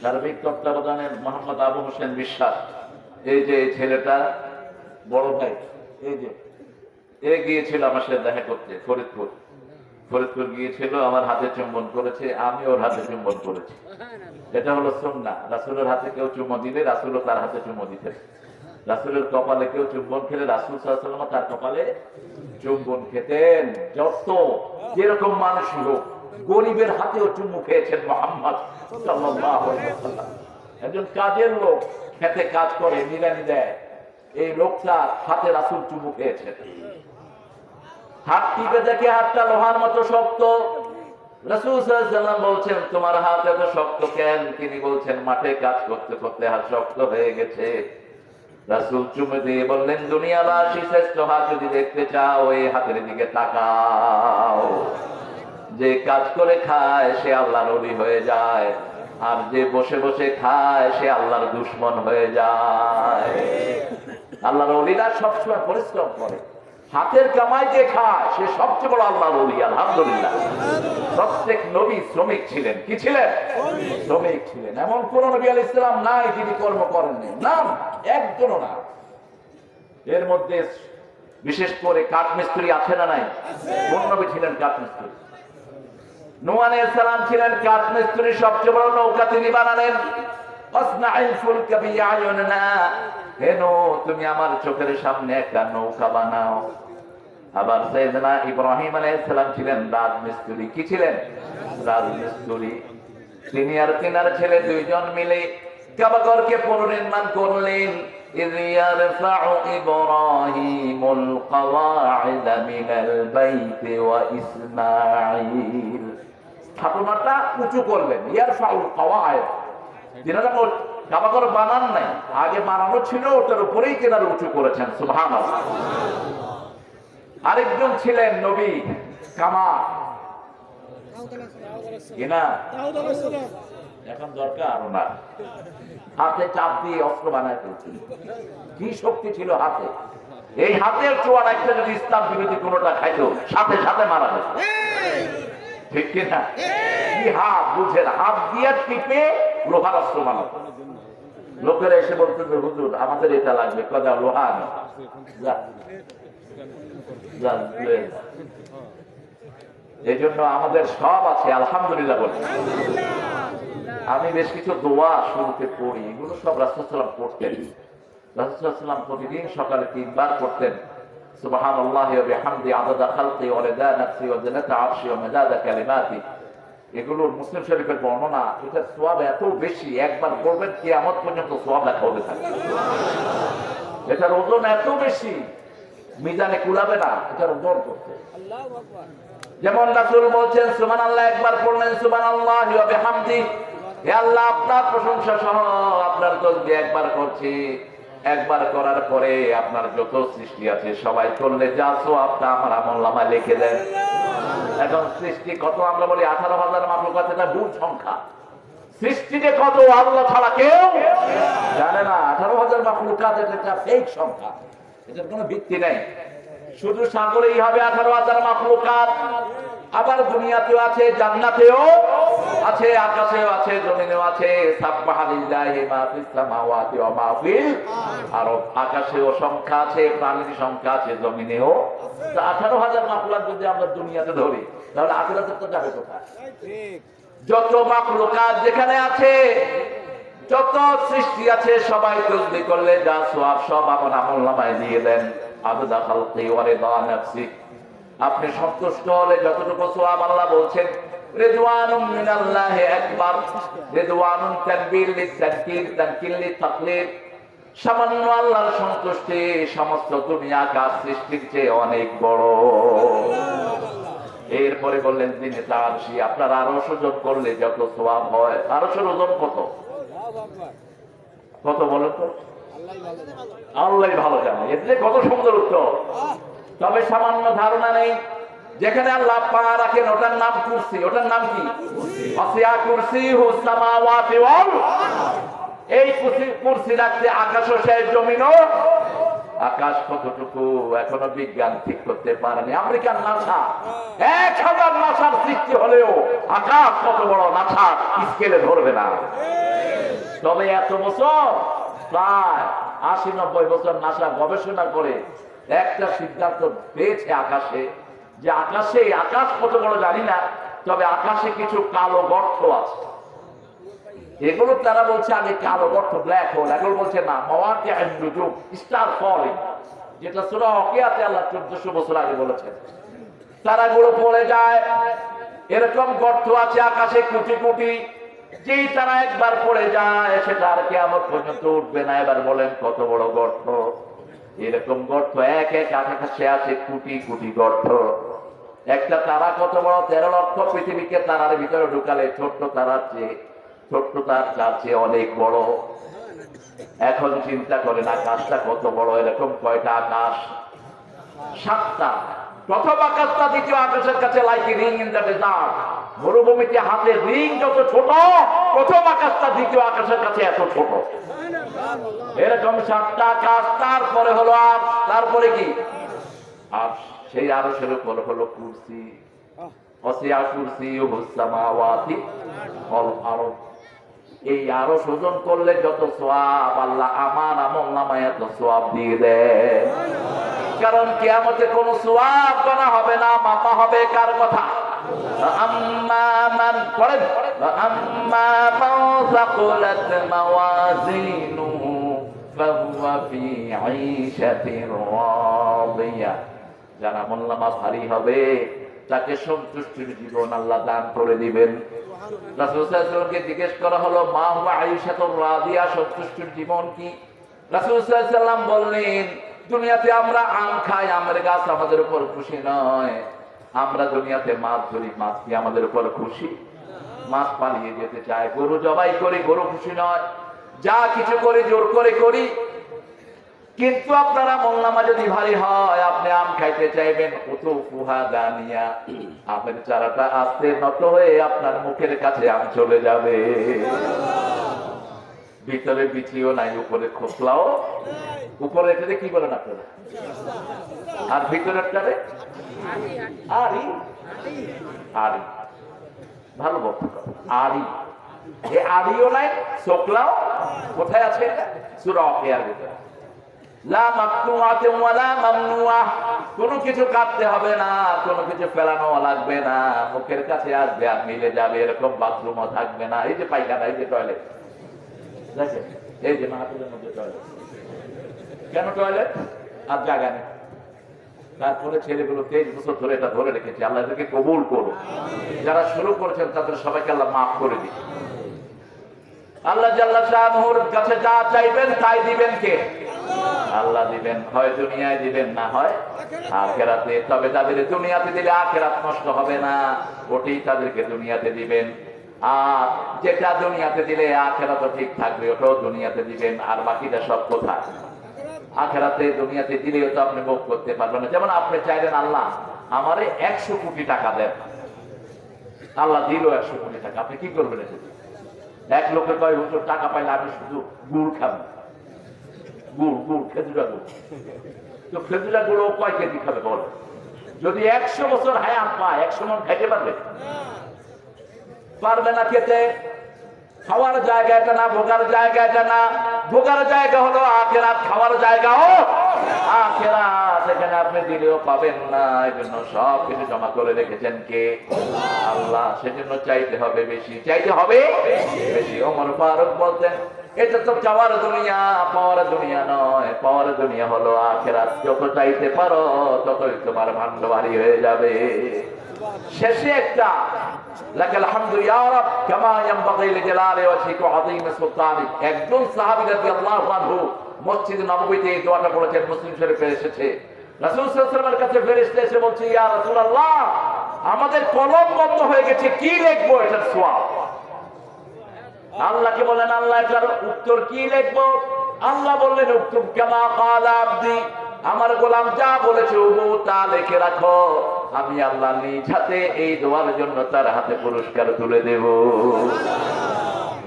সার্বিক তত্ত্বাবধানে মোহাম্মদ আবু হোসেন বিশ্বাস, এই যে এই ছেলেটা বড় ভাই, এই যে এ গিয়েছিল আমার সাথে দেখা করতে ফরিদপুর গিয়েছিল, আমার হাতে চুম্বন করেছে, আমি ওর হাতে চুম্বন করেছি। এটা হলো সুন্নাহ। রাসূলের হাতে কেউ চুম্বন দিলে রাসূলও তার হাতে চুম্বন দিতেন। রাসূলের কপালে কেউ চুম্বন খেলে রাসূল সাল্লাল্লাহু আলাইহি ওয়াসাল্লাম তার কপালে চুম্বন খেতেন। যত যেরকম মানুষ হোক, গরিবের হাতেও চুম্বন খেয়েছেন মুহাম্মদ সাল্লাল্লাহু আলাইহি ওয়াসাল্লাম। একজন কাজের লোক খেতে কাজ করে, নিরানি দেয়, এই লোকটা হাতে রাসূল চুম্বন খেয়েছেন। হাত টিপে দেখে হাতটা লোহার মতো শক্ত। রাসূল সাল্লাল্লাহু আলাইহি ওয়াসাল্লাম বলছেন, তোমার হাত এত শক্ত কেন? তিনি বলছেন, মাঠে কাজ করতে করতে হাত শক্ত হয়ে গেছে। রাসূল চুমে দিয়ে বললেন, দুনিয়াবাসী শ্রেষ্ঠ হাত যদি দেখতে চাও, এই হাতের দিকে তাকাও। যে কাজ করে খায় সে আল্লাহর ওলি হয়ে যায়, আর যে বসে বসে খায় সে আল্লাহর দুশমন হয়ে যায়। আল্লাহর ওলিরা সবসময় পরিশ্রম করে। হাতের কামাই যে খায় সে সবচেয়ে বড় আল্লাহর ওলি। আলহামদুলিল্লাহ। প্রত্যেক নবী শ্রমিক ছিলেন। কি ছিলেন? শ্রমিক ছিলেন। এমন কোন নবী আলাইহিস সালাম নাই যিনি কর্ম করেননি, নাম একজনও না। এর মধ্যে বিশেষ করে কাঠমিস্ত্রি আছে না নাই? কোন নবী ছিলেন কাঠমিস্ত্রি? নূহ আলাইহিস সালাম ছিলেন কাঠমিস্ত্রি। সবচেয়ে বড় নৌকা তিনি বানালেন। আসনাইল ফুলকা বিআয়ুনিনা, হে নূহ তুমি আমার চোখের সামনে একটা নৌকা বানাও। আবার সাইয়েদনা ইব্রাহিম আলাইহিস সালাম ছিলেন রাজমিস্ত্রি। কি ছিলেন? রাজমিস্ত্রি। তিনি আর তিনার ছেলে দুইজন মিলে কাবাঘরকে পুনর্নির্মাণ করলেন। إذ يرفع إبراهيم القواعد من البيت وإسماعيل, ছাতনাটা উঁচু করবেন। ইয়ারফাউল কাওয়াইদ, তিনারা কাবাঘর বানান নাই, আগে বানানো ছিল, ওটার উপরেই তিনারা উঁচু করেছেন। সুবহানাল্লাহ। আরেকজন ছিলেন নবী কামার, কিনা এখন দরকার না, হাতে চাপ দিয়ে অস্ত্র বানায় ফেলছিল। কি শক্তি ছিল হাতে! এই হাতের চোয়ার একটা যদি ইসলাম বিরোধী কোনটা খাইতো, সাথে সাথে মারা যেত। ঠিক কিনা? কি হাত বুঝেন, হাত দিয়ে টিপে লোহার অস্ত্র বানাতো। লোকেরা এসে বলতো যে হুজুর আমাদের এটা লাগবে, কদা লোহা না। এই জন্য আমাদের সব আছে, আলহামদুলিল্লাহ বলছি। আমি বেশ কিছু দোয়া শুরুতে পড়ি, এগুলো সব রাসূল সাল্লাল্লাহু আলাইহি ওয়াসাল্লাম পড়তেন। রাসূল সাল্লাল্লাহু আলাইহি ওয়াসাল্লাম প্রতিদিন সকালে 3 বার পড়তেন, সুবহানাল্লাহি ওয়া বিহামদি আদাদা খালকি ওয়া রিদা নাফসি ওয়া জিনাতা আরশি ওয়া মিদাদা কালিমাতি। এগুলো মুসলিম শরীফের বর্ণনা। এটার সওয়াব এত বেশি, একবার পড়বেন কিয়ামত পর্যন্ত সওয়াব লেখা হবে থাকে। এটার ওজন এত বেশি, মিজানে কুলাবে না এটার ওজন করতে। আল্লাহু আকবার। যেমন রাসূল বলছেন, সুবহানাল্লাহ একবার পড়লেন, সুবহানাল্লাহি ওয়া বিহামদি, হে আল্লাহ আপনার প্রশংসা সহ আপনার তাসবিহ একবার করছি। একবার করার পরে আপনার যত সৃষ্টি আছে সবাই করলে যা সওয়াবটা আমার আমলনামায় লিখে দেন। এখন সৃষ্টি কত আমরা বলি 18,000 মাখলুকাত, এটা ভুল সংখ্যা। সৃষ্টি যে কত আল্লাহ ছাড়া কেউ জানে না। 18,000 মাখলুকাত এটা ফেক সংখ্যা, এটার কোনো ভিত্তি নেই। শুধু সাগরেই হবে 18,000 মাখলুকাত, আবার দুনিয়াতেও আছে, জান্নাতেও আছে, আকাশেও আছে, জমিনেও আছে। সাব্বাহা লিল্লাহি মা ফিস সামাওয়াতি ওয়া মা ফিল আরদ, আকাশেও সংখ্যা আছে, প্রাণীর সংখ্যা আছে, জমিনেও। 18,000 মাখলুকাত যদি আমরা দুনিয়াতে ধরি, তাহলে আখিরাতে তো যাবে কোথায়? যত মাখলুকাত যেখানে আছে, যত সৃষ্টি আছে, সবাই তাসবিহ করলে যা সওয়াব সব আমার আমলনামায় দিয়ে দেন। আদাদা খালকি ওয়া রিদা নাফসি, আপনি সন্তুষ্ট হলে যতটুকু সওয়াব আল্লাহ বলছেন রিদওয়ানুম মিনাল্লাহি আকবার। রিদওয়ানুন তাকবীর লিতাকবীর, তানকিল লিতাকলিল। সামান্য আল্লাহর সন্তুষ্টি সমস্ত দুনিয়া আকাশ সৃষ্টির চেয়ে অনেক বড়। এরপরে বললেন তিনি আরশি, আপনার আরশ ওজন করলে যত সওয়াব হয়। আরশের ওজন কত? কত বলেন তো? আল্লাহই ভালো জানে। এতে কত সুন্দর উত্তর। তবে সামান্য ধারণা নেই। যেখানে আল্লাহ পা রাখেন ওটার নাম কুরসি। ওটার নাম কি? ওয়াসিয়া কুরসিহু সামাওয়াতি ওয়াল, এই কুরসি রাখতে আকাশও শেষ, জমিনও। আকাশ কতটুকু এখনো বিজ্ঞান ঠিক করতে পারেনি। আমেরিকান নাসা 1000 নাসার সৃষ্টি হলেও আকাশ কত বড় নাসা স্কেলে ধরবে না। তবে এত বছর প্রায় 80-90 বছর নাসা গবেষণা করে একটা সিদ্ধান্ত পেয়েছে আকাশে, যে আকাশে, আকাশ কত বড় জানি না, তবে আকাশে কিছু কালো গর্ত আছে। এগুলো তারা বলছে আগে কালো গর্ত, ব্ল্যাক হোল। এগুলো বলছে না, স্টার ফলিং, যেটা সূরা ওয়াকিয়াতে আল্লাহ 1400 বছর আগে বলেছেন। তারাগুলো পড়ে যায়, এরকম গর্ত আছে আকাশে কোটি কোটি। যেই তারা একবার পড়ে যায় সেটা আর কিয়ামত পর্যন্ত উঠবে না। এবার বলেন কত বড় গর্ত? এরকম গর্ত এক এক আকাশে আছে কোটি কোটি গর্ত। একটা তারা কত বড়? 13 লক্ষ পৃথিবীকে তারার ভিতরে ঢুকালে ছোট্ট তারার চেয়ে, ছোট্ট তার চেয়ে অনেক বড়। এখন চিন্তা করেন আকাশটা কত বড়। এরকম কয়টা আকাশ? 7টা। প্রথম আকাশটা দ্বিতীয় আকাশের কাছে like a ring in the desert. মরুভূমিতে হাতের রিং যত ছোট, প্রথম আকাশটা দ্বিতীয় আকাশের কাছে এত ছোট। এরকম 7টা আকাশ। তারপরে হলো আর, তারপরে কি? আর সেই আরশের উপর হলো কুরসি। ওয়াসিয়া কুরসিয়ুহু সামাওয়াতি ওয়াল আরদ। এই আরশ ওজন করলে যত সওয়াব, আল্লাহ আমার আমলনামায় এত সওয়াব দিয়ে দেয়। কারণ কিয়ামতে কোনো সওয়াব গণা হবে না, মাপা হবে কার কথা? আম্মা মান, পড়েন, আম্মা মান সাকুলাত মাওয়াজিনুহু ফাহুয়া ফি আইশাতির রাদিয়া। যার আমলনামা ভারী হবে তাকে সন্তুষ্টির জীবন আল্লাহ দান করে দিবেন। রাসূল সাল্লাল্লাহু আলাইহি ওয়াসাল্লামকে জিজ্ঞেস করা হলো, মা হুয়া আইশাতুর রাদিয়া, সন্তুষ্টির জীবন কি? রাসূল সাল্লাল্লাহু আলাইহি ওয়াসাল্লাম বললেন, দুনিয়াতে আমরা আম খাই, আমের গাছ আমাদের উপর খুশি নয়। আমরা দুনিয়াতে মাছ ধরি, মাছ কি আমাদের উপর খুশি? মাছ পালিয়ে যেতে চায়। গরু জবাই করি, গরু খুশি নয়। যা কিছু করি জোর করে করি। কিন্তু আপনার আমলনামা যদি ভারী হয়, আপনি আম খাইতে চাইবেন, কুতুফুহা দানিয়া, আমের চারাটা আস্তে নত হয়ে আপনার মুখের কাছে আম চলে যাবে। ভিতরে বিচিও নাই, উপরে খোসলাও, উপরে এটাতে কি বলেন আপনারা? আর ভিতরেরটারে আরি, আরি, ভালো বলতে আরি। এই আরিও নাই, শোকলাও কোথায় আছে? সূরা ওয়াকিয়ার ভিতরে। লা মাকতুআতিন ওয়ালা মামনুআহ, কোনো কিছু কাটতে হবে না, কোনো কিছু ফেলানো লাগবে না, মুখের কাছে আসবে আর মিলে যাবে। এরকম বাথরুমও থাকবে না। এই যে পায়খানা, এই যে টয়লেট, দেখেন এই যে মাহফিলের মধ্যে টয়লেট। কেন টয়লেট? আর জায়গা নেই। তারপরে ছেলেগুলো 23 বছর ধরে এটা ধরে রেখেছে। আল্লাহ এদেরকে কবুল করুন। যারা শুরু করেছেন তাদের সবাইকে আল্লাহ মাফ করে দিন। আল্লাহ জাল্লা শাআনুর কাছে যা চাইবেন তাই দিবেন কে? আল্লাহ দিবেন। হয় দুনিয়ায় দিবেন, না হয় আখিরাতে। তবে তাদের দুনিয়াতে দিলে আখিরাত নষ্ট হবে না, ওটাই তাদেরকে দুনিয়াতে দিবেন। আর যেটা দুনিয়াতে দিলে আখিরাত ঠিক থাকবে, ওটাও দুনিয়াতে দিবেন। আর বাকিটা সব কোথায়? আখিরাতে। দুনিয়াতে দিলেও তো আপনি ভোগ করতে পারবেন না। যেমন আপনি চাইলেন, আল্লাহ আমারে 100 কোটি টাকা দেন, আল্লাহ দিল 100 কোটি টাকা, আপনি কি করবেন? এক লোকে কয়, হুজুর টাকা পাইলে আমি শুধু গুড় খাবো। গুড়, গুড়, খেজুরা গুড়। তো খেজুরা গুড় কয় কেজি খাবে বল? যদি 100 বছর হায়াত পায়, 100 মন খাইতে পারবে? পারবে না খেতে। খাওয়ার জায়গা এটা না, ভোগার জায়গা এটা না। ভোগার জায়গা হলো আখিরাত, খাওয়ার জায়গাও আখিরাত। এখানে আপনি দিলেও পাবেন না। এই জন্য সব কিছু জমা করে রেখেছেন কে? আল্লাহ। সেজন্য চাইতে হবে বেশি, চাইতে হবে বেশি। ওমর ফারুক বলতেন, এটা তো চাওয়ার দুনিয়া, পাওয়ার দুনিয়া নয়। পাওয়ার দুনিয়া হলো আখিরাত। যত চাইতে পারো ততই তোমার ভান্ড ভারী হয়ে যাবে। শেষে একটা লাকাল হামদু ইয়া রাব কামা ইয়ানবাগি লিজালালি ওয়াজহিকা ওয়া আযীম সুলতানিক। একজন সাহাবী রাদিয়াল্লাহু আনহু মসজিদ নববীতে এই দোয়াটা পড়েছেন, মুসলিম শরীফে এসেছে। রাসূল সাল্লাল্লাহু আলাইহি ওয়াসাল্লামের কাছে ফেরেশতা এসে বলছে, ইয়া রাসূলুল্লাহ, আমাদের কলম বন্ধ হয়ে গেছে, কি লিখবো এটার সওয়াব? আল্লাহকে বলেন, আল্লাহ এটার উত্তর কি লিখবো? আল্লাহ বললেন, উক্তুব কামা ক্বালা আবদি, আমার গোলাম যা বলেছে ও তা লিখে রাখো। আমি আল্লাহ নিজ হাতে এই দোয়ার জন্য তার হাতে পুরস্কার তুলে দেব।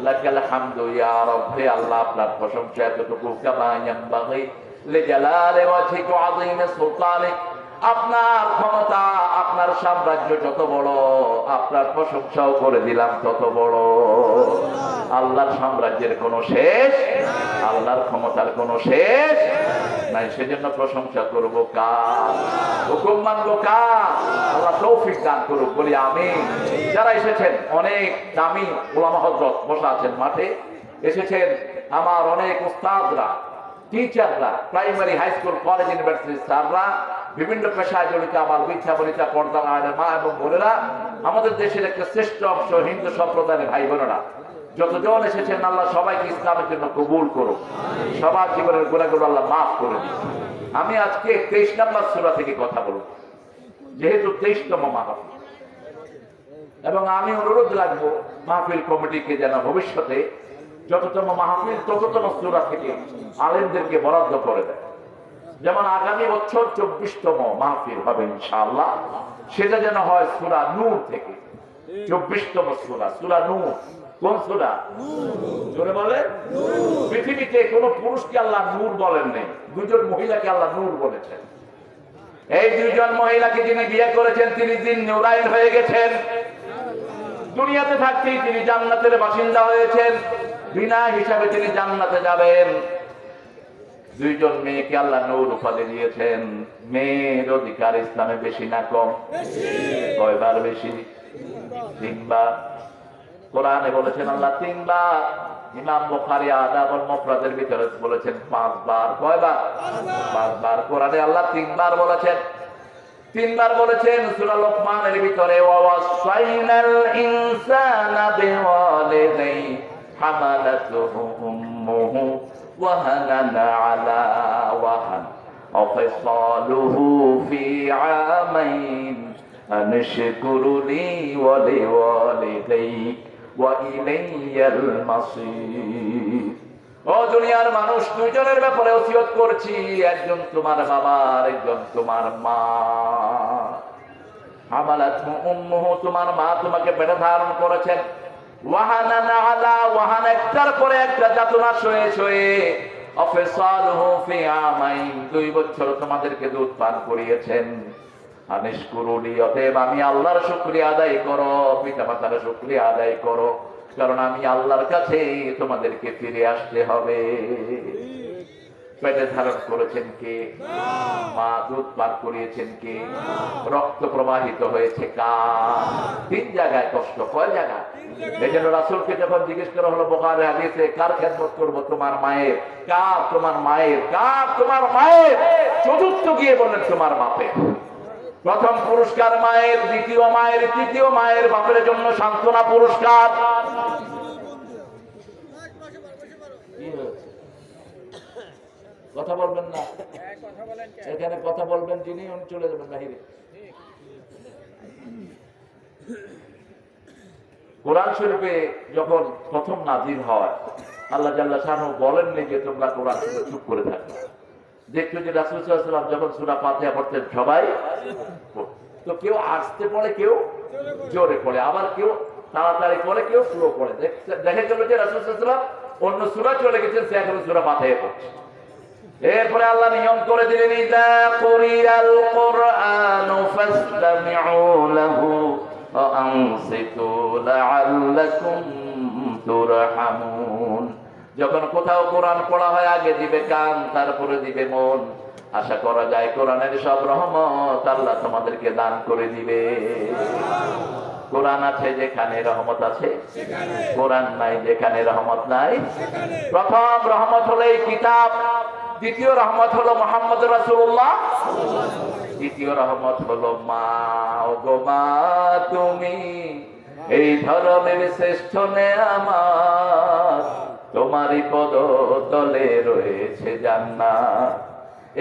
লাকাল হামদু ইয়া রাব্বি, আল্লাহ আপনার প্রশংসা এতটুকু। কামা ইয়ানবাগি লিজালালি ওয়াজহিকা ওয়া আযীমি সুলতানিক, আপনার ক্ষমতা, আপনার সাম্রাজ্য যত বড়, আপনার প্রশংসাও করে দিলাম তত বড়। আল্লাহর সাম্রাজ্যের কোনো শেষ, আল্লাহর ক্ষমতার কোনো শেষ নাই। সেজন্য প্রশংসা করবো কার, হুকুম মানবো কার? আল্লাহ তৌফিক দান করুক, বলি আমিন। যারা এসেছেন, অনেক দামি ওলামা হযরত বসা আছেন মাঠে, এসেছেন আমার অনেক উস্তাদরা, টিচাররা, primary, high school, college, university স্যাররা, বিভিন্ন পেশায় জড়িত আমার বিচ্ছা বলিতা পর্দার আয়ের মা এবং বোনেরা, আমাদের দেশের একটা শ্রেষ্ঠ অংশ হিন্দু সম্প্রদায়ের ভাই বোনেরা, যতজন এসেছেন আল্লাহ সবাইকে ইসলামের জন্য কবুল করুন, সবার জীবনের গুনাহগুলো আল্লাহ মাফ করে দিন। আমি আজকে 23 নম্বর সূরা থেকে কথা বলব, যেহেতু 23তম মাহফিল, এবং আমি অনুরোধ রাখবো মাহফিল কমিটিকে যেন ভবিষ্যতে যততম মাহফিল তততম সূরা থেকে আলেমদেরকে বরাদ্দ করে দেয়। যেমন আগামী বছর 24তম মাহফিল হবে ইনশাআল্লাহ, সেটা যেন হয় সূরা নূর থেকে। 24তম সূরা, সূরা নূর। কোন সূরা? জোরে বলে। পৃথিবীতে কোন পুরুষকে আল্লাহ নূর বলেন নেই, দুজন মহিলাকে আল্লাহ নূর বলেছেন। এই দুইজন মহিলাকে যিনি বিয়ে করেছেন তিনি দিন নূরাইন হয়ে গেছেন। দুনিয়াতে থাকতেই তিনি জান্নাতের বাসিন্দা হয়েছেন, বিনা হিসাবে তিনি জান্নাতে যাবেন। দুইজন মেয়েকে আল্লাহ নূর উপাধি দিয়েছেন। মেয়ের অধিকার ইসলামে বেশি না কম? কয়বার বেশি? 3 বার। কোরআনে বলেছেন আল্লাহ 3 বার। ইমাম বুখারী আদাবুল মুফরাদের ভিতরে বলেছেন 5 বার। কয়বার? 5 বার। কোরআনে আল্লাহ 3 বার বলেছেন। 3 বার বলেছেন সূরা লোকমানের ভিতরে, ওয়াসাইনাল ইনসানা বিওয়ালিদাইহি হামালাতুহু উম্মুহু ওয়াহানান আলা ওয়াহান ওয়াফিসালুহু ফি আমাইন আনশকুরুনি ওয়া লিওয়ালিদাইক ওয়া ইলাইয়াল মাসীর। ও দুনিয়ার মানুষ, দুইজনের ব্যাপারে ওসিয়ত করছি, একজন তোমার বাবা আর একজন তোমার মা। হামালাতহু উম্মুহু, তোমার মা তোমাকে পেটে ধারণ করেছেন। ওয়াহানান আলা ওয়াহান, একটার পরে একটা যাতনা সয়ে সয়ে। অফিসালুহু ফি আমাইন, 2 বছর তোমাদেরকে দুধ পান করিয়েছেন। আনিশকুরুনি, অতএব আমি আল্লাহর শুকরিয়া আদায় করো, পিতামাতার শুকরিয়া আদায় করো, কারণ আমি আল্লাহর কাছে তোমাদেরকে ফিরে আসতে হবে। পেটে ধারণ করেছেন কে? মা। দুধ পান করিয়েছেন কে? রক্ত প্রবাহিত হয়েছে কার? 3 জায়গায় কষ্ট। কয় জায়গায়? এই জন্য রাসূলকে যখন জিজ্ঞেস করা হলো বুখারী হাদিসে, কার খেদমত করবো? তোমার মায়ের। কার? তোমার মায়ের। কার? তোমার মায়ের। চতুর্থ গিয়ে বললেন তোমার বাপের। প্রথম পুরস্কার মায়ের, দ্বিতীয় মায়ের, তৃতীয় মায়ের। বাপের জন্য সান্ত্বনা পুরস্কার। কথা বলবেন না, এখানে কথা বলবেন যিনি, উনি চলে যাবেন বাহিরে। কোরআন শরীফে যখন প্রথম নাযিল হয়, আল্লাহ জাল্লা শানহু বলেননি যে তোমরা কোরআন শুনে চুপ করে থাকো। দেখছো যে রাসূল সাল্লাল্লাহু আলাইহি ওয়াসাল্লাম যখন সূরা ফাতিহা পড়তেন সবাই, তো কেউ আস্তে পড়ে, কেউ জোরে পড়ে, আবার কেউ তাড়াতাড়ি পড়ে, কেউ স্লো পড়ে। দেখা গেল যে রাসূল সাল্লাল্লাহু আলাইহি ওয়াসাল্লাম অন্য সূরা চলে গেছেন, সে এখন সূরা ফাতিহা পড়ছে। এরপরে আল্লাহ নিয়ম করে দিলেন, ইযা কুরিয়াল কুরআনু ফাসতামিউ লাহু ওয়া আনসিতু লাআল্লাকুম তুরহামুন। যখন কোথাও কোরআন পড়া হয় আগে দিবে কান, তারপরে দিবে মন। আশা করা যায় কোরআনের সব রহমত আল্লাহ তোমাদেরকে দান করে দিবে। কোরআন আছে যেখানে রহমত আছে, কোরআন নাই যেখানে রহমত নাই। প্রথম রহমত হলো এই কিতাব, দ্বিতীয় রহমত হলো মুহাম্মদ রাসূলুল্লাহ, তৃতীয় রহমত হলো মা। ও গো মা, তুমি এই ধরনের শ্রেষ্ঠ নেয়ামত, তোমারই পদতলে রয়েছে জান্নাত।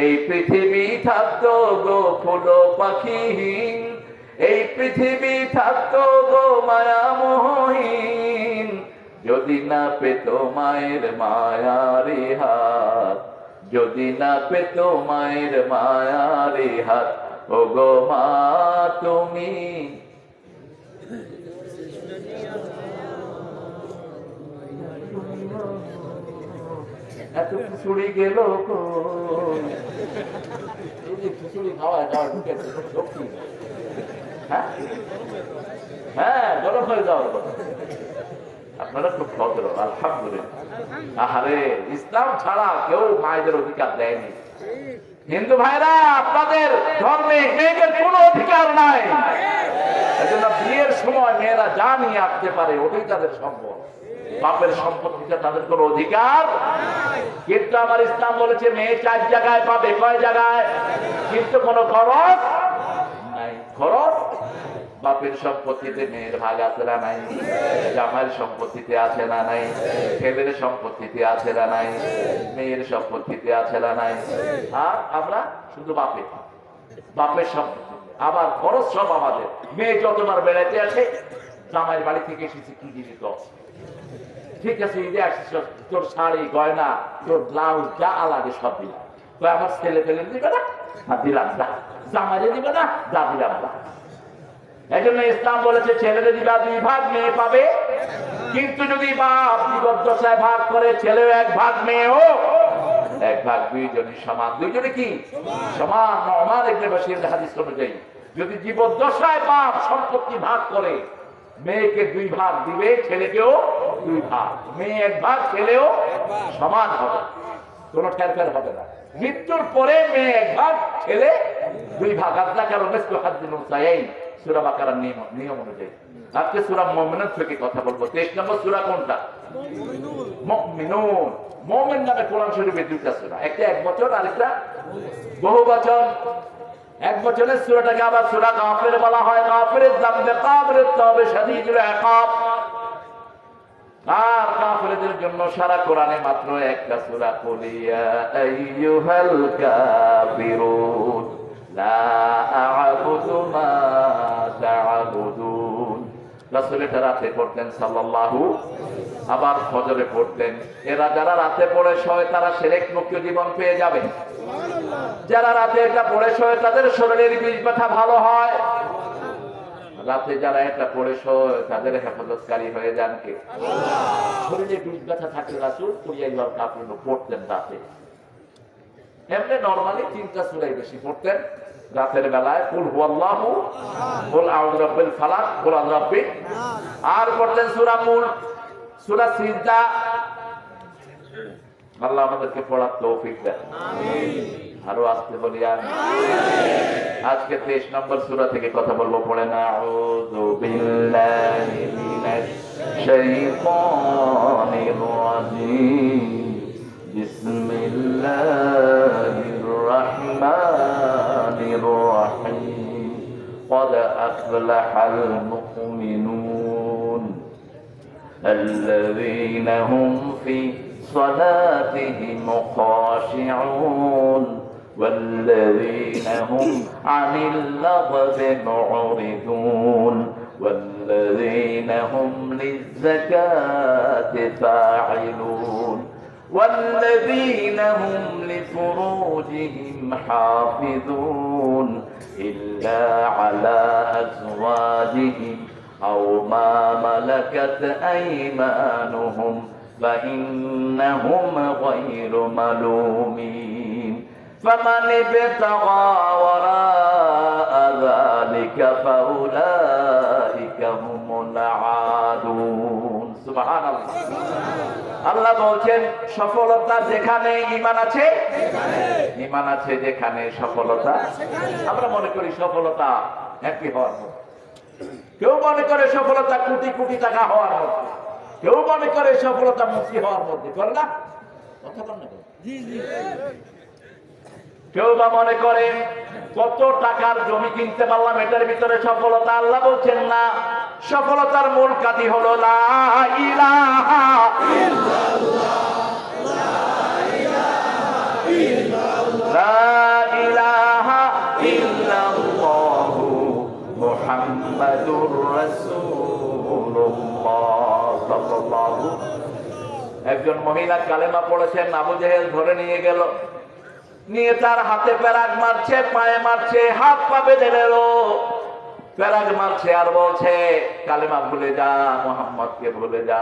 এই পৃথিবী থাকতো গো ফুল পাখিহীন, এই পৃথিবী থাকতো গো মায়ামহীন, যদি না পেত মায়ের মায়ারি হাত, যদি না পেত মায়ের মায়ারি হাত। ও গো মা, তুমি এত খিচুড়ি গেল এই যে খিচুড়ি খাওয়ায় যাওয়া ঢুকে শক্তি হ্যাঁ হ্যাঁ গরম হয়ে যাওয়ার কথা। আপনারা খুব ভদ্র আলহামদুলিল্লাহ। আহারে ইসলাম ছাড়া কেউ মায়েদের অধিকার দেয়নি। হিন্দু ভাইরা আপনাদের ধর্মে মেয়েদের কোনো অধিকার নাই। এজন্য বিয়ের সময় মেয়েরা যা নিয়ে আসতে পারে ওটাই তাদের সম্পদ, বাপের সম্পত্তিতে তাদের কোনো অধিকার। কিন্তু আমার ইসলাম বলেছে মেয়ে 4 জায়গায় পাবে। কয় জায়গায়? কিন্তু কোনো খরচ নাই। খরচ বাপের সম্পত্তিতে মেয়ের ভাগ আছে না নাই, জামাইয়ের সম্পত্তিতে আছে না নাই, ছেলের সম্পত্তিতে আছে না নাই, মেয়ের সম্পত্তিতে আছে না নাই। আর আমরা শুধু বাপের সম্পত্তি। আবার খরচ সব আমাদের। মেয়ে যতবার বেড়াতে আসে জামাইয়ের বাড়ি থেকে এসেছে কি দিবি তো, ঠিক আছে ঈদে আসছিস তোর শাড়ি গয়না তোর ব্লাউজ যা লাগে সব দিলাম। তো আমার ছেলে ফেলে দিবে না, দিলাম না। জামাইরে দিবে না, যা দিলাম না। এই জন্য ইসলাম বলেছে ছেলেদের দিবা 2 ভাগ, মেয়ে পাবে। কিন্তু যদি বাপ বিপর্যয় ভাগ করে, ছেলেও 1 ভাগ, মেয়েও 1 ভাগ, দুইজনই সমান। দুইজনে কি সমান? নওমান ইবনে বাশীর হাদিস অনুযায়ী যদি জীবদ্দশায় বাপ সম্পত্তি ভাগ করে, মেয়েকে 2 ভাগ দিবে, ছেলেকেও 2 ভাগ। মেয়ে 1 ভাগ, ছেলেও সমান হবে, কোনো ঠেরফের হবে না। মৃত্যুর পরে মেয়ে 1 ভাগ, ছেলে 2 ভাগ। আল্লাহ কারো মেসকে হাত দিন চাই সূরা বাকারার নিয়ম অনুযায়ী। আজকে সূরা মুমিনুন থেকে কথা বলবো। 23 নম্বর সূরা কোনটা? মুমিনুন। মুমিন নামে কোরআন শরীফে 2টা সূরা, একটা একবচন আর একটা বহুবচন। একবচনের সূরাটাকে আবার সূরা গাফির বলা হয়। গাফিরের জামবে কাবরের তবে শাদীদুল ইকাব। আর কাফেরদের জন্য সারা কোরআনে মাত্র একটা সূরা, কুল ইয়া আইয়ুহাল কাফিরুন লা আ'বুদু মা তা'বুদুন। রাসূল এটা রাতে পড়তেন সাল্লাল্লাহু, আবার ফজরে পড়তেন। এরা যারা রাতে পড়ে শোয় তারা শিরক মুক্ত জীবন পেয়ে যাবে। যারা রাতে এটা পড়ে শোয় তাদের শরীরের বিষ ব্যথা ভালো হয়। রাতে যারা এটা পড়ে শোয় তাদের হেফাজতকারী হয়ে যান কে? শরীরে বিষ ব্যথা থাকলে রাসূল কুলিয়াইল কাফিরুন পড়তেন রাতে। এমনি নরমালি 3টা সূরাই বেশি পড়তেন রাতের বেলায়। কুল হুয়াল্লাহু, কুল আউযু বিরাব্বিল ফালাক, কুল আউযু বিরাব্বিন। আর পড়তেন সূরা মুলক, সূরা সিজদা। আল্লাহ আমাদেরকে পড়ার তৌফিক দেন, আমিন। আরো আসতে বলি আমিন। আজকে 23 নম্বর সূরা থেকে কথা বলবো। পড়ে না আউযু বিল্লাহি মিনাশ শাইতানির রাজীম। বিসমিল্লাহির রাহমানির রাহিম। قد أفلح المؤمنون الذين هم في صلاتهم خاشعون والذين هم عن اللغو معرضون والذين هم للزكاة فاعلون والذين هم لفروجهم حافظون إلا على أزواجهم أو ما ملكت أيمانهم فإنهم غير ملومين فمن ابتغى وراء ذلك فأولئك هم العادون سبحان الله আল্লাহ বলছেন সফলতা যেখানে ঈমান আছে, ঈমান আছে যেখানে সফলতা। আমরা মনে করি সফলতা হ্যাপি হওয়ার মতো, কেউ মনে করে সফলতা কোটি কোটি টাকা হওয়ার মতো, কেউ মনে করে সফলতা মুক্তি হওয়ার মধ্যে, করে না কথা বল না? কেউ বা মনে করে কত টাকার জমি কিনতে পারলাম এটার ভিতরে সফলতা। আল্লাহ বলছেন না, সফলতার মূল কাঠি হলো লা ইলাহা ইল্লাল্লাহ, লা ইলাহা ইল্লাল্লাহ মুহাম্মাদুর রাসূলুল্লাহ সাল্লাল্লাহু। একজন মহিলা কালেমা পড়েছেন, আবু জেহেল ধরে নিয়ে গেল, নিয়ে তার হাতে প্যারাগ মারছে, পায়ে মারছে, হাত পা বেঁধে দিল, প্যারাগ মারছে আর বলছে কালেমা ভুলে যা, মুহাম্মদকে ভুলে যা।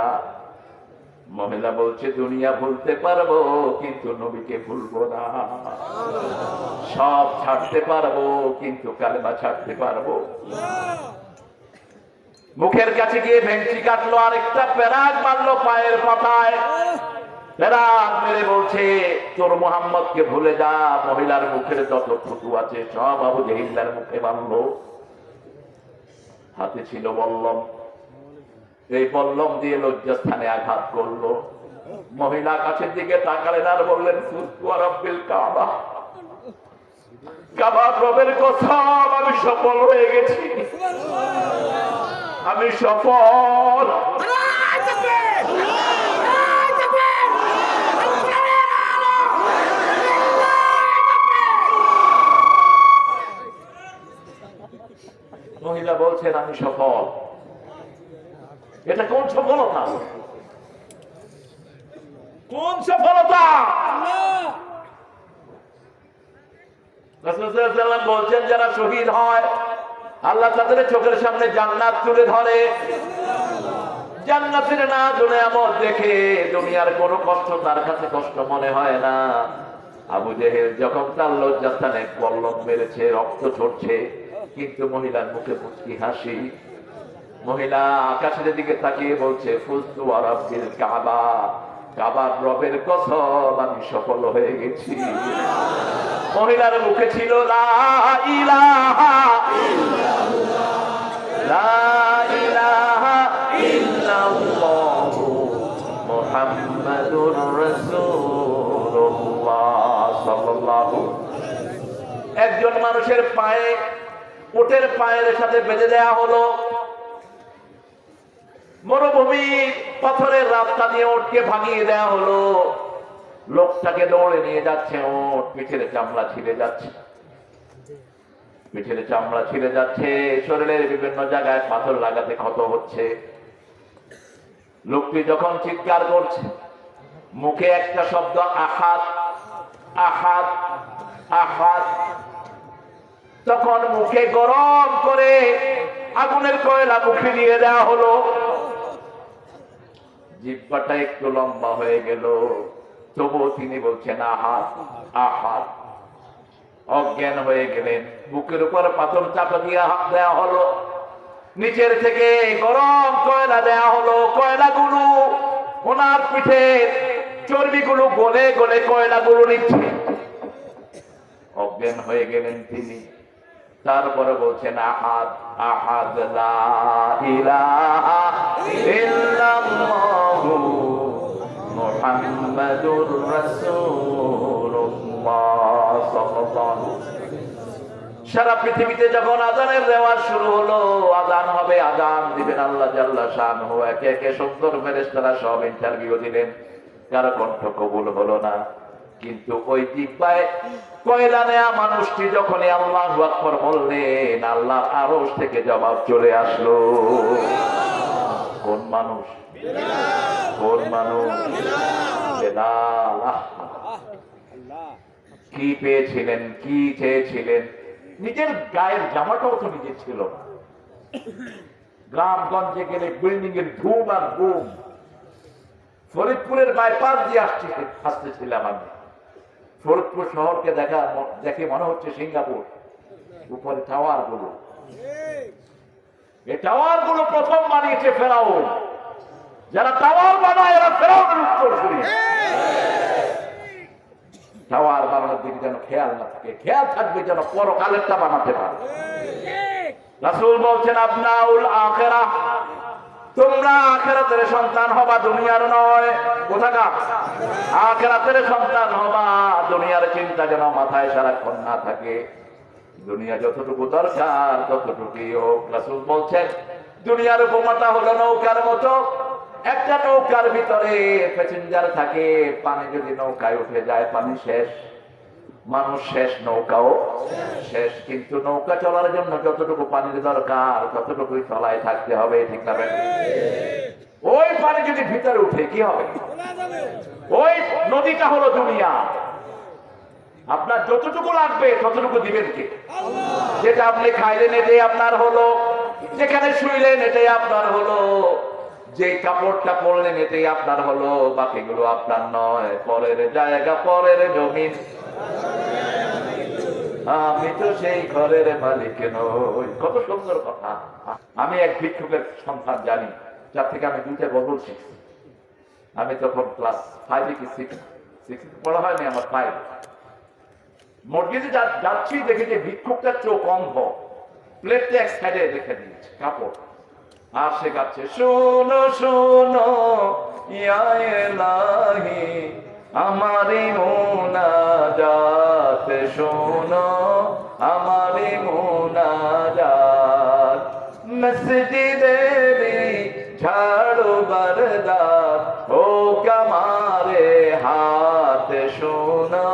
মহিলা বলছে দুনিয়া ভুলতে পারবো কিন্তু নবীকে ভুলবো না, সব ছাড়তে পারবো কিন্তু কালেমা ছাড়তে পারবো। মুখের কাছে গিয়ে ভেঙচি কাটলো, আরেকটা প্যারাগ মারলো পায়ের পাতায়, প্যারাগ মেরে বলছে তোর মোহাম্মদকে ভুলে যা। মহিলার মুখের যত থুতু আছে সব আবু জেহিলের মুখে মারলো। হাতে ছিল বল্লম, এই বল্লম দিয়ে লজ্জাস্থানে আঘাত করলো। মহিলা কাছের দিকে তাকালেন আর বললেন ফুতু রাব্বিল কাবা, কাবা রবের কসম আমি সফল হয়ে গেছি, আমি সফল। মহিলা বলছেন আমি সফল। এটা কোন সফলতা? কোন সফলতা? রাসূল সাল্লাল্লাহু আলাইহি ওয়াসাল্লাম বলছেন যারা শহীদ হয় আল্লাহ তাদের চোখের সামনে জান্নাত তুলে ধরে। জান্নাতের নাজুক নেয়ামত দেখে দুনিয়ার কোনো কষ্ট তার কাছে কষ্ট মনে হয় না। আবু জেহেল যখন তার লজ্জাস্থানে বল্লম মেরেছে, রক্ত ঝরছে, কিন্তু মহিলার মুখে মুচকি হাসি। মহিলা আকাশের দিকে তাকিয়ে বলছে ফুতু রাব্বিল কাবা, কাবার রবের কসম আমি সফল হয়ে গেছি। মহিলার মুখে ছিল লা ইলাহা ইল্লাল্লাহ, লা ইলাহা ইল্লাল্লাহ মুহাম্মাদুর রাসূলুল্লাহ সাল্লাল্লাহু। একজন মানুষের পায়ে উটের পায়ের সাথে বেঁধে দেয়া হলো, মরুভূমি পাথরের রাস্তা দিয়ে উটকে ভাঙিয়ে দেয়া হলো। লোকটাকে দৌড়ে নিয়ে যাচ্ছে, ওট পিঠের চামড়া ছিঁড়ে যাচ্ছে, পিঠের চামড়া ছিঁড়ে যাচ্ছে, শরীরের বিভিন্ন জায়গায় পাথর লাগাতে ক্ষত হচ্ছে। লোকটি যখন চিৎকার করছে, মুখে একটা শব্দ আহাত আহাত আহাত, তখন মুখে গরম করে আগুনের কয়লা মুখে দিয়ে দেওয়া হলো। জিহ্বাটা একটু লম্বা হয়ে গেল, তবুও তিনি বলছেন আহাত আহাত। অজ্ঞান হয়ে গেলেন। বুকের উপর পাথর চাপা দিয়ে হাত দেওয়া হলো, নিচের থেকে গরম কয়লা দেওয়া হলো। কয়লাগুলো ওনার পিঠে চর্বিগুলো গলে গলে কয়লাগুলো নিচ্ছে। অজ্ঞান হয়ে গেলেন তিনি। তারপরে বলছেন আহাদ আহাদ লা ইলাহা ইল্লাল্লাহু মুহাম্মাদুর রাসূলুল্লাহ সাল্লাল্লাহু। সারা পৃথিবীতে যখন আযানের রেওয়াজ শুরু হলো, আযান হবে, আযান দিবেন আল্লাহ জাল্লা শানহু, একে একে সুন্দর ফেরেশতারা সব ইন্টারভিউ দিলেন, কারো কণ্ঠ কবুল হলো না। কিন্তু ওই জিহ্বায় কয়লা নেয়া মানুষটি যখনই আল্লাহু আকবার বললেন, আল্লাহর আরশ থেকে জবাব চলে আসলো। কোন মানুষ? কোন মানুষ? বেলাল। কি পেয়েছিলেন, কি চেয়েছিলেন? নিজের গায়ের জামাটাও তো নিজের ছিল না। গ্রামগঞ্জে গেলে বিল্ডিং এর ধুম আর বুম। ফরিদপুরের বাইপাস দিয়ে আসতেছিলাম আমি। ফরিদপুর শহরকে দেখে মনে হচ্ছে সিঙ্গাপুর। উপরে টাওয়ার গুলো, এই টাওয়ার গুলো প্রথম বানিয়েছে ফেরাউন। যারা টাওয়ার বানায় এরা ফেরাউনের উত্তরসূরি। টাওয়ার বানানোর দিকে যেন খেয়াল না থাকে, খেয়াল থাকবে যেন পরকালেরটা বানাতে পারে। রাসূল বলছেন আবনাউল আখিরাহ, তোমরা আখিরাতের সন্তান হবা, দুনিয়ার নয়। কোথাকার? আখিরাতের সন্তান হবা। দুনিয়ার চিন্তা যেন মাথায় সারাক্ষণ না থাকে। দুনিয়া যতটুকু দরকার ততটুকুই হোক। রাসূল বলছেন দুনিয়ার উপমাটা হলো নৌকার মতো। একটা নৌকার ভিতরে প্যাসেঞ্জার থাকে, পানি যদি নৌকায় উঠে যায় পানি শেষ, মানুষ শেষ, নৌকাও শেষ। কিন্তু নৌকা চলার জন্য যতটুকু পানির দরকার ততটুকুই তলায় থাকতে হবে, ঠিক না? ওই পানি যদি ভিতরে উঠে কি হবে? ওই নদীটা হলো দুনিয়া। আপনার যতটুকু লাগবে ততটুকু দিবেন কে? যেটা আপনি খাইলেন এটাই আপনার হলো, যেখানে শুইলেন এটাই আপনার হলো, যে কাপড়টা পরলেন এটাই আপনার হলো, বাকিগুলো আপনার নয়। পরের জায়গা, পরের জমিন, আমি তো সেই ঘরের মালিক নই। কত সুন্দর কথা। আমি এক ভিক্ষুকের সন্তান জানি, যার থেকে আমি 2টা গজল শিখছি। আমি তখন ক্লাস 5 কি 6 পড়া হয়নি আমার 5। মসজিদে যাচ্ছি, দেখে যে ভিক্ষুকটার চোখ অন্ধ, প্লেটটা এক সাইডে রেখে দিয়েছে কাপড়, আর সে গাচ্ছে শোনো শোনো ইয়া ইলাহি আমারি মুনাজাত, শোনো আমারি মুনাজাত, মসজিদেরি ঝাড়ু বরদার ও কামারে হাত, শোনো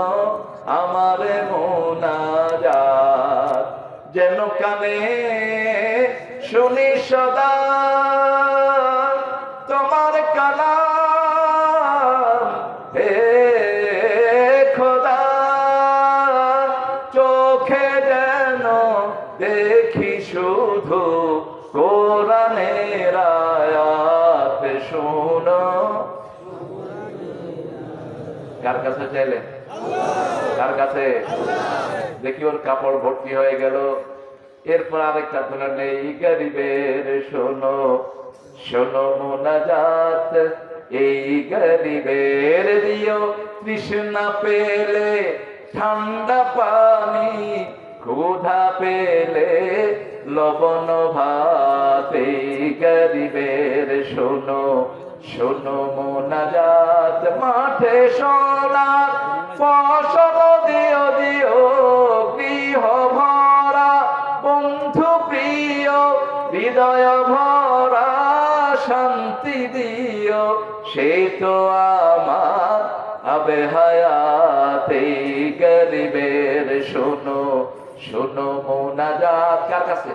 আমার মুনাজাত, যেন কানে শুনি সদা তোমার কালাম হে খোদা, চোখে যেন দেখি শুধু কোরআনের আয়াত, শোনো। কার কাছে চাইলেন? কার কাছে? দেখি ওর কাপড় ভর্তি হয়ে গেল। এরপর আরেকটা ধরে নেই, গরিবের শোনো শোনো মুনাজাত, এই গরিবের দিও তৃষ্ণা পেলে ঠান্ডা পানি, ক্ষুধা পেলে লবণ ভাত, এই গরিবের শোনো শোনো মুনাজাত, মাঠে সোনার ফসল দিও দিও, গৃহ ভরা বন্ধু প্রিয়, হৃদয় ভরা শান্তি দিও, সেই তো আমার আবে হায়াত, এই গরিবের শোনো শোনো মুনাজাত। কার কাছে?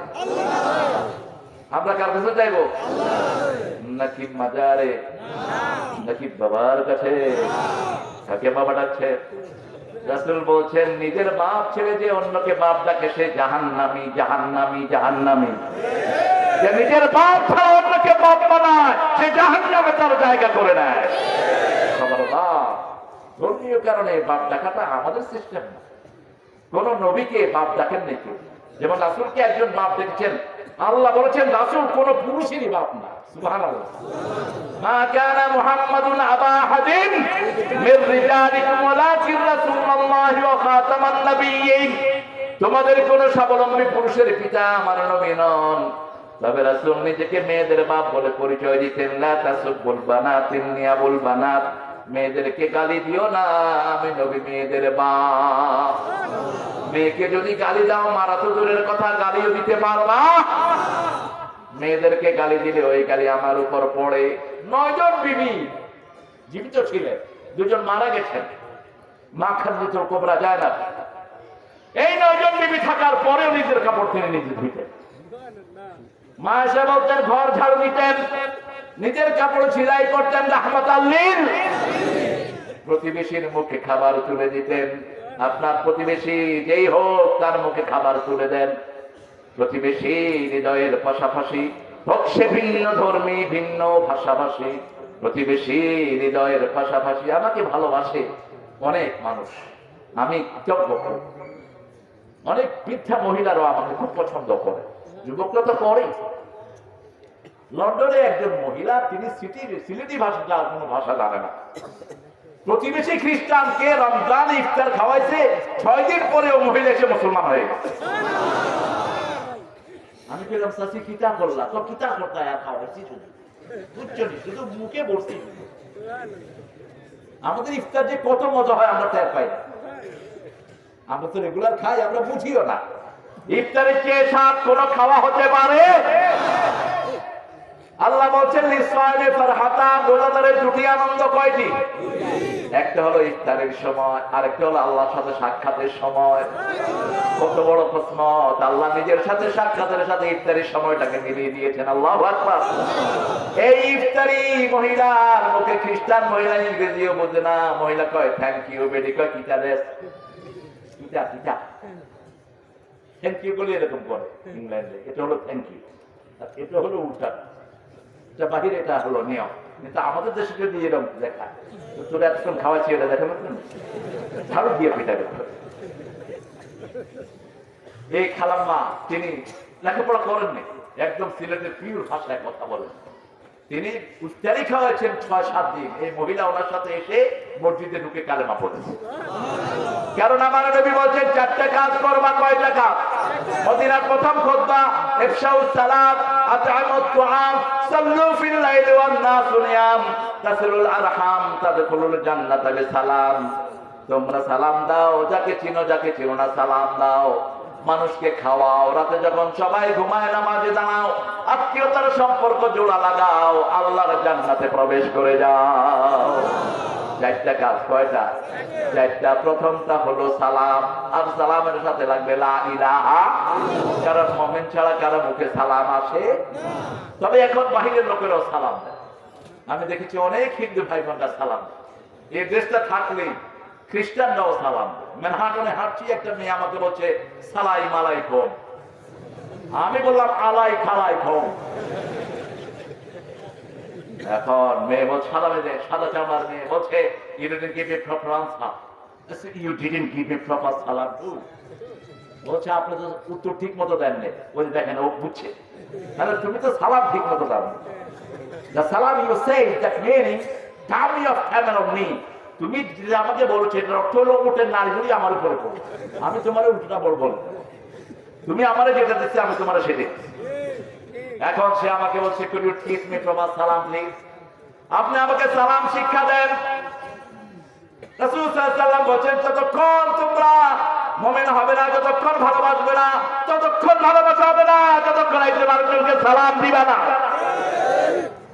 আমরা কার কাছে চাইবো? নাকি মাজারে, নাকি বাবার কাছে? কাকে বাবা ডাকছে? রাসূল বলছেন, নিজের বাপ ছেড়ে যে অন্যকে বাপ ডাকে সে জাহান্নামী, জাহান্নামী, জাহান্নামী। যে নিজের বাপ ছাড়া অন্যকে বাপ বানায় সে জাহান্নামে তার জায়গা করে নেয়। সবার বাপ, ধর্মীয় কারণে বাপ ডাকাটা আমাদের সিস্টেম না। কোন নবীকে বাপ ডাকেন নাকি? যেমন রাসূলকে একজন বাপ দেখেছেন, আল্লাহ বলেছেন রাসূল কোন পুরুষেরই বাপ না। সুবহানাল্লাহ। মা কানা মুহাম্মাদুন আবা আহাদিন মির রিজালিকুম ওয়ালাকিন রাসূলুল্লাহি ওয়া খাতামান নাবিয়্যিন। তোমাদের কোন স্বাবলম্বী পুরুষের পিতা আমার নবী নন, তবে রাসূল নিজেকে মেয়েদের বাপ বলে পরিচয় দিতেন। লা তাসুবুল বানাত ইন্নী আবুল বানাত, মেয়েদেরকে গালি দিও না, আমি নবী মেয়েদের বাপ। মেয়েকে যদি গালি দাও, মারা তো দূরের কথা, গালিও দিতে পারবা। মেয়েদেরকে গালি দিলে ওই গালি আমার উপর পড়ে। 9 জন বিবি জীবিত ছিলেন, 2 জন মারা গেছেন। মা খাদিজাতুল কুবরা যায় না, এই 9 জন বিবি থাকার পরেও নিজের কাপড় তিনি নিজে ধুইতেন। মা এসে বলতেন, ঘর ঝাড়ু দিতেন, নিজের কাপড় সেলাই করতেন রাহমাতাল লিল। প্রতিবেশীর মুখে খাবার তুলে দিতেন। আপনার প্রতিবেশী যেই হোক তার মুখে খাবার তুলে দেন। প্রতিবেশী হৃদয়ের পাশাপাশি হোক সে ভিন্ন ধর্মী, ভিন্ন ভাষাভাষী, প্রতিবেশী হৃদয়ের পাশাপাশি। আমাকে ভালোবাসে অনেক মানুষ, আমি যোগ্য। অনেক বৃদ্ধা মহিলারাও আমাকে খুব পছন্দ করে, যুবকরা তো করে। লন্ডনে একজন মহিলা, তিনি সিলেটি ভাষা, যার কোনো ভাষা জানে না। প্রতিবেশী খ্রিস্টানকে রমজান ইফতার খাওয়াইছে, 6 দিন পরেও মহিলা এসে মুসলমান হয়ে গেছে। আমি বললাম, চাচি কিতা করলা? তো কিতা করতা আর খাওয়াইছি, শুধু বুঝছো নি, শুধু মুখে বলছি। আমাদের ইফতার যে কত মজা হয় আমরা টের পাই না। আমরা তো রেগুলার খাই, আমরা বুঝিও না। ইফতারের চেয়ে স্বাদ কোন খাওয়া হতে পারে? আল্লাহ বলছেন লিসাইমে ফারহাতান, রোজাদারের দুটি আনন্দ কয়টি? একটা হলো ইফতারের সময়, আরেকটা হলো আল্লাহর সাথে সাক্ষাতের সময়। কত বড় প্রশ্ন! আল্লাহ নিজের সাথে সাক্ষাতের সাথে ইফতারের সময়টাকে মিলিয়ে দিয়েছেন। আল্লাহু আকবার। এই ইফতারি মহিলার মুখে, খ্রিস্টান মহিলা ইংরেজিও বোঝে না, মহিলা কয় থ্যাংক ইউ, বেডি কয় কিটা দেশ, কিটা কিটা। থ্যাংক ইউ বলে এরকম করে ইংল্যান্ডে, এটা হলো থ্যাংক ইউ, এটা হলো উল্টা। এটা বাহিরে এটা হলো নিয়ম, কিন্তু আমাদের দেশে যদি এরকম দেখা তোরা এতক্ষণ খাওয়াচ্ছি এটা দেখানো ঝাড়ু দিয়ে পিটাবে। এই খালাম্মা তিনি লেখাপড়া করেননি, একদম সিলেটের পিওর ভাষায় কথা বলেন। তিনি উস্তারি খাওয়াচ্ছেন ৬-৭ দিন। এই মহিলা ওনার সাথে এসে মসজিদে ঢুকে কালেমা পড়েছে। কারণ আমার নবী বলছেন 4টা কাজ করবা। কয়টা কাজ? মদিনার প্রথম খুতবা ইফশাউস সালাত, আত'আমুত তুআম, সাল্লু ফিল লাইলি ওয়ান নাসু নিয়াম, তাসিলুল আরহাম, তাদখুলুল জান্নাতা বিসালাম। তোমরা সালাম দাও, যাকে চিনো যাকে চিনো না সালাম দাও, মানুষকে খাওয়াও, রাতে যখন সবাই ঘুমায় নামাজে দাঁড়াও, আত্মীয়তার সম্পর্ক জোড়া লাগাও, আল্লাহর জান্নাতে প্রবেশ করে যাও। 4টা কাজ। কয়টা? 4টা। প্রথমটা হলো সালাম, আর সালামের সাথে লাগবে লা ইলাহা। কারণ মুমিন ছাড়া কারো মুখে সালাম আসে? তবে এখন বাহিরের লোকেরাও সালাম দেয়। আমি দেখেছি অনেক হিন্দু ভাই বোনরা সালাম দেয়। এই দেশটা থাকলেই খ্রিস্টানরাও সালাম দেয়। ম্যানহাটনে হাঁটছি, একটা মেয়ে আমাকে বলছে সালাইম আলাইকুম। আমি বললাম আলাই খালাইকুম। এখন মেয়ে বলছে সালামে দেয়, সাদা চামড়ার মেয়ে বলছে you didn't give me proper answer. I said, you didn't give me proper salam too. বলছে আপনি তো উত্তর ঠিক মতো দেননি। ওই দেখেন ও বুঝছে, তাহলে তুমি তো সালাম ঠিক মতো দাও। The salam you say that meaning tummy of camel on me. তুমি যে আমাকে বলছো এটার অর্থ হলো উটের নাড়িগুলি আমার উপরে পড়ে। আমি তোমার উল্টা বলবো, তুমি আমারে যেটা দিচ্ছি আমি তোমার সেটা। এখন সে আমাকে বলছে could you teach me proper salam please? আপনি আমাকে সালাম শিক্ষা দেন। রাসূল সাল্লাল্লাহু আলাইহি ওয়াসাল্লাম বলেন যতক্ষণ তোমরা মুমিন হবে না, যতক্ষণ ভালোবাসবে না, ততক্ষণ ভালোবাসা হবে না, যতক্ষণ একজন আরেকজনকে সালাম দিবে না।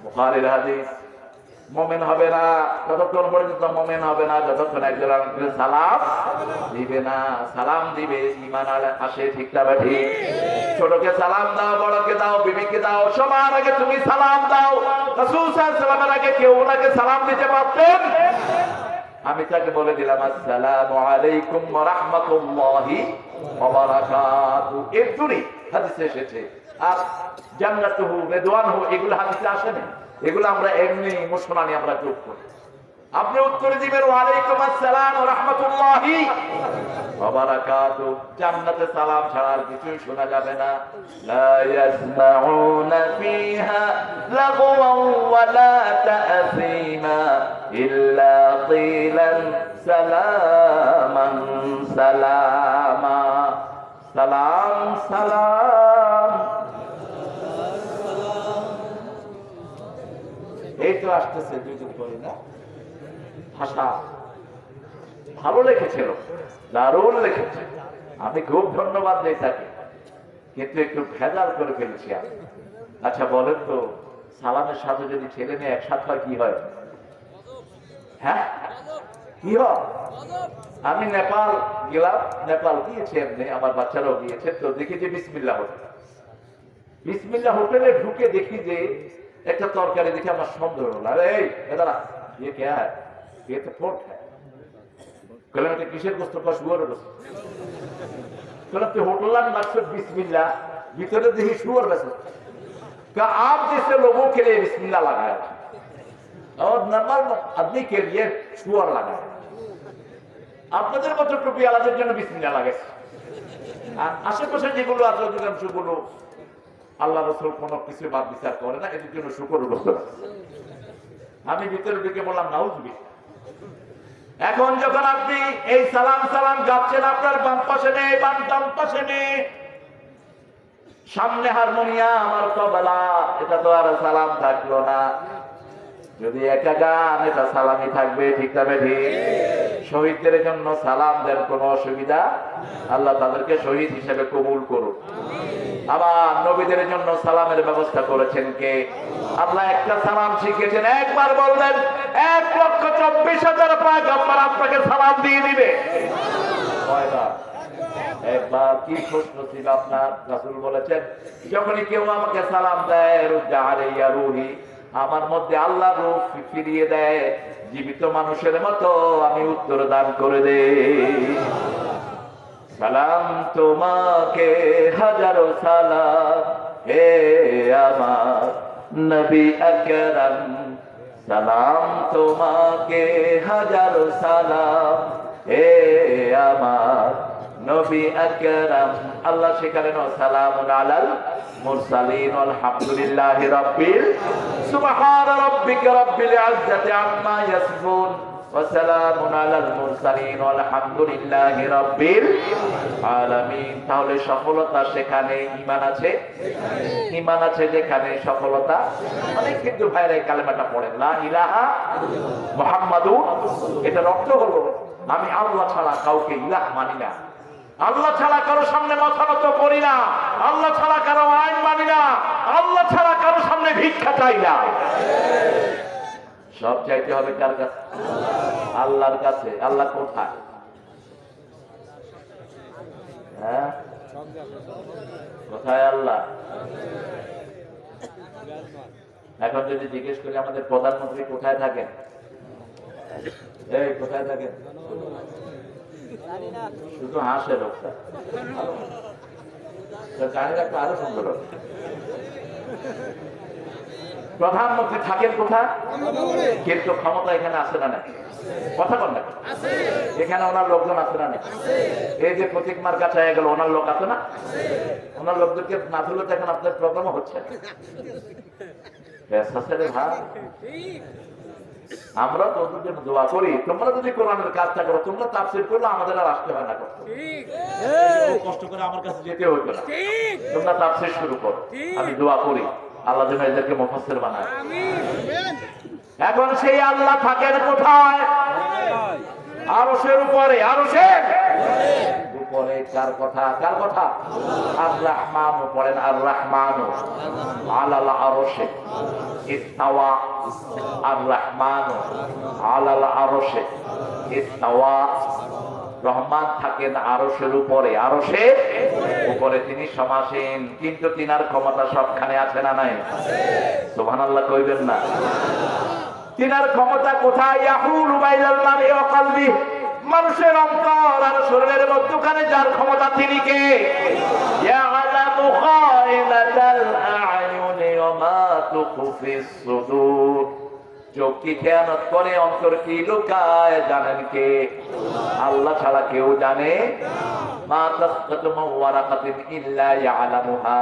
বুখারীর হাদিস। মুমিন হবে না ততক্ষণ পর্যন্ত, মুমিন হবে না যতক্ষণ একজন আরেকজনকে সালাম দিবে না। সালাম দিবে ঈমান আসে, ঠিক না ঠিক? ছোটকে সালাম দাও, বড়কে দাও, বিবিকে দাও, সবার আগে তুমি সালাম দাও। রাসূল সাল্লাল্লাহু আলাইহি ওয়াসাল্লামের আগে কেউ ওনাকে সালাম দিতে পারতেন? আমি তাকে বলে দিলাম আসসালামু আলাইকুম ওয়া রাহমাতুল্লাহি ওয়া বারাকাতুহু। এর দুই হাদিসে এসেছে। আর জান্নাতুহু রিদওয়ানুহু এগুলো হাদিসে আসে না, এগুলো আমরা এমনি মুসলমানি আমরা যোগ করি। আপনি উত্তরে দিবেন ওয়া আলাইকুম আসসালাম ওয়া রাহমাতুল্লাহি ওয়া বারাকাতুহু। জান্নাতে সালাম ছাড়া আর কিছুই শোনা যাবে না। লা ইয়াসমাউনা ফিহা লাগওয়ান ওয়া লা তা'সীমা ইল্লা কিলান সালামান সালামা। সালাম সালাম। এই তো আসতেছে দুই করে না। ভাষা ভালো লিখেছিল, দারুণ লিখেছে, আমি খুব ধন্যবাদ দিই তাকে, কিন্তু একটু ভেজাল করে ফেলেছি আমি। আচ্ছা বলেন তো, সালামের সাথে যদি ছেলে মেয়ে একসাথে হয় কি হয়? হ্যাঁ কি হয়? আমি নেপাল গেলাম, নেপাল গিয়েছি এমনি, আমার বাচ্চারাও গিয়েছে, তো দেখি যে বিসমিল্লাহ হোটেল। বিসমিল্লাহ হোটেলে ঢুকে দেখি যে একটা তরকারি দেখে আমার সন্দেহ হলো। আরে এই দাদা ये क्या है? ये तो पोर्क है। कहला এটা কিসের গোশত? শুয়োরের গোশত। कहला तो होटल का मकसद बिस्मिल्लाह, भीतर देखी शुअर वैसे का आप जैसे लोगों के लिए बिस्मिल्लाह लगाया और नॉर्मल आदमी के लिए शुअर लगाया। আপনাদের মতো টুপি আলাদের জন্য বিসমিল্লাহ লাগাইছে। আর আশেপাশে যেগুলো আছে অধিকাংশগুলো আল্লাহ রাসূল কোনো কিছু বাদ বিচার করে না, এদের জন্য শুকর করতে হবে। আমি ভিতরে ঢুকে বললাম নাউজুবিল্লাহ। এখন যখন আপনি এই সালাম সালাম গাচ্ছেন, আপনার বাম পাশে নেই, ডান পাশে নেই, সামনে হারমোনিয়াম আর তবলা, এটা তো আর সালাম থাকলো না। যদি একা গান, এটা সালামই থাকবে, ঠিক না ঠিক? শহীদদের জন্য সালাম দেন, কোনো অসুবিধা, আল্লাহ তাদেরকে শহীদ হিসেবে কবুল করুন। আবার নবীদের জন্য সালামের ব্যবস্থা করেছেন কে? আল্লাহ একটা সালাম শিখেছেন, একবার বললেন 1,24,000 পয়গম্বর আপনাকে সালাম দিয়ে দিবে। কয়বার? একবার। কি প্রশ্ন ছিল আপনার? রাসূল বলেছেন যখনই কেউ আমাকে সালাম দেয়, রুদ্দা আলাইয়া রূহি, আমার মধ্যে আল্লাহ রূহ ফিরিয়ে দেয়, জীবিত মানুষের মতো আমি উত্তর দান করে দেই। সালাম তোমাকে হাজারো সালাম হে আমার নবী আকরাম সালাম তোমাকে হাজারো সালাম হে আমার নবী আকরাম। আল্লাহ শিখালেন সালামুন আলাল মুরসালিন আলহামদুলিল্লাহি রাব্বিল সুবহান রাব্বিকা রাব্বিল ইজ্জাতি আম্মা ইয়াসিফুন ওয়া সালামুন আলাল মুরসালিন আলহামদুলিল্লাহি রাব্বিল আলামিন। তাহলে সফলতা সেখানে, ঈমান আছে, ঈমান আছে যেখানে সফলতা। অনেক কিন্তু ভাইরা এই কালেমাটা পড়েন লা ইলাহা মুহাম্মাদুর, এটার অর্থ হলো আমি আল্লাহ ছাড়া কাউকে ইলাহ মানি না, আল্লাহ ছাড়া কারো সামনে মাথা নত করি না, আল্লাহ ছাড়া কারো আইন মানি না, আল্লাহ ছাড়া কারো সামনে ভিক্ষা চাই না। সব চাইতে হবে কার কাছে? আল্লাহর কাছে। আল্লাহ কোথায়? হ্যাঁ, কোথায় আল্লাহ? এখন যদি জিজ্ঞেস করি আমাদের প্রধানমন্ত্রী কোথায় থাকেন, এই কোথায় থাকেন, শুধু হাসে লোকটা, জানি রাখতে আরো সুন্দর। প্রধানমন্ত্রী থাকেন কোথায়? কিন্তু ক্ষমতা এখানে আছে না? কথা বল না, এখানে ওনার লোকজন আছে না? এই যে প্রতীক মার কাছে হয়ে গেল, ওনার লোক আছে না? ওনার লোকদেরকে না ধরলে এখন আপনার প্রবলেম হচ্ছে। আমরা তোদের জন্য দোয়া করি, তোমরা যদি কোরআনের কাজটা করো, তোমরা তাফসীর করলে আমাদের আর আসতে হয় না, কষ্ট করে আমার কাছে যেতে হতো না। তোমরা তাফসীর শুরু করো, আমি দোয়া করি আল্লাহ যেন এদেরকে মুফাসসির বানায়। এখন সেই আল্লাহ থাকেন কোথায়? আরশের উপরে। আরশের উপরে কার কথা? কার কথা? আর রহমান পড়েন, আর রহমান আলাল আরশে ইস্তাওয়া। আর রহমান আলাল আরশে ইস্তাওয়া। রহমান থাকেন আরশের উপরে। আরশের উপরে তিনি সমাসীন, কিন্তু তিনার ক্ষমতা সবখানে আছে না নাই? সুবহানাল্লাহ কইবেন না? তিনার ক্ষমতা কোথায়? ইয়াহুলু বাইনাল মারই ওয়া কলবি, মানুষের অন্তর আর শরীরের মধ্যখানে যার ক্ষমতা তিনি কে? ইয়ালামু খাইনাতাল আ'য়ুনি ওয়া মা তুখফিস সুদূর। চোখ কি খেয়ানত করে, অন্তর কি লুকায়, জানেন কে? আল্লাহ ছাড়া কেউ জানে? মা তাসকাতু মিন ওয়ারাকাতিন ইল্লা ইয়ালামুহা,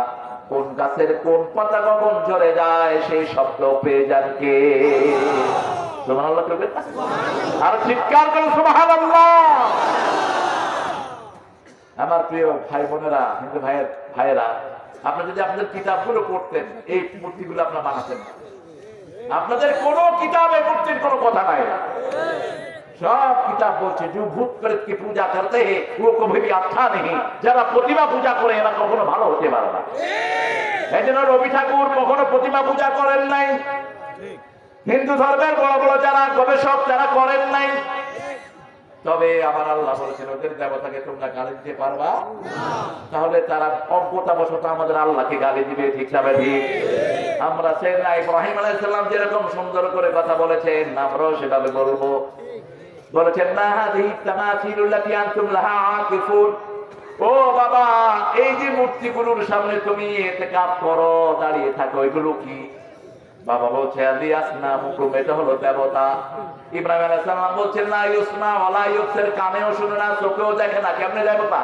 কোন গাছের কোন পাতা কখন ঝরে যায় সেই শব্দ পেয়ে যান কে? সুবহানাল্লাহ কইবেন না? আর চিৎকার করে সুবহানাল্লাহ। আমার প্রিয় ভাই বোনেরা, হিন্দু ভাইয়েরা, আপনারা যদি আপনাদের কিতাবগুলো পড়তেন, এই মূর্তিগুলো আপনারা বানাতেন না। আপনাদের কোন কিতাবে মূর্তির কোনো কথা নাই। সব কিতাব বলছে যে ভূত প্রেত কি পূজা করতে হে ও কभी भी अच्छा नहीं, যারা প্রতিমা পূজা করে এরা কখনো ভালো হতে পারে না। এই জন্য রবি ঠাকুর কখনো প্রতিমা পূজা করেন নাই। হিন্দু ধর্মের বড় বড় যারা গবেষক তারা করেন নাই। তবে আমার আল্লাহ বলেছেন ওদের দেবতাকে তোমরা গালি দিতে পারবা না। তাহলে তারা অজ্ঞতাবশত আমাদের আল্লাহকে গালি দিবে, ঠিক না ঠিক? আমরা সাইয়েদনা ইব্রাহিম আলাইহিস সালাম যেরকম সুন্দর করে কথা বলেছেন, আমরাও সেভাবে বলবো। বলেছেন না হাদিহি তামাসিলুল লাতি আনতুম লাহা আকিফুন, ও বাবা এই যে মূর্তিগুলোর সামনে তুমি ইতিকাফ করো, দাঁড়িয়ে থাকো, এগুলো কি? বাবা বলছে আলিয়াসনা মুকুম, এটা হলো দেবতা। ইব্রাহিম আলাইহিস সালাম বলছেন না ইউসমা ওয়ালা ইউবসির, কানেও শুনে না, চোখেও দেখে না, কেমনে দেবতা?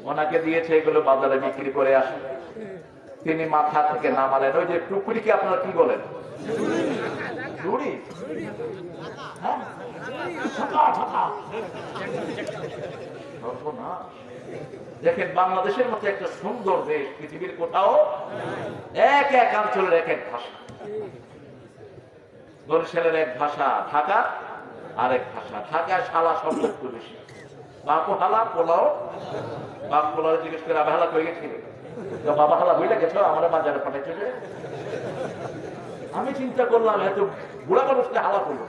ওনাকে দিয়েছে এগুলো বাজারে বিক্রি করে আসে। তিনি মাথা থেকে নামালেন, ওই যে টুকরিকে আপনারা কি বলেন? ঝুড়ি। হ্যাঁ, দেখেন বাংলাদেশের মতো একটা সুন্দর দেশ পৃথিবীর কোথাও এক এক অঞ্চলের এক এক ভাষা। বরিশালের এক ভাষা, ঢাকা আরেক ভাষা। ঢাকায় শালা শব্দ একটু বেশি। বাপু হালা পোলাও, বাপ পোলাও জিজ্ঞেস করে আবে হালা কই গেছিল, বাবা হালা বইলে গেছো, আমার বাজারে পাঠাইছে। আমি চিন্তা করলাম এত বুড়া মানুষকে হালা করলো।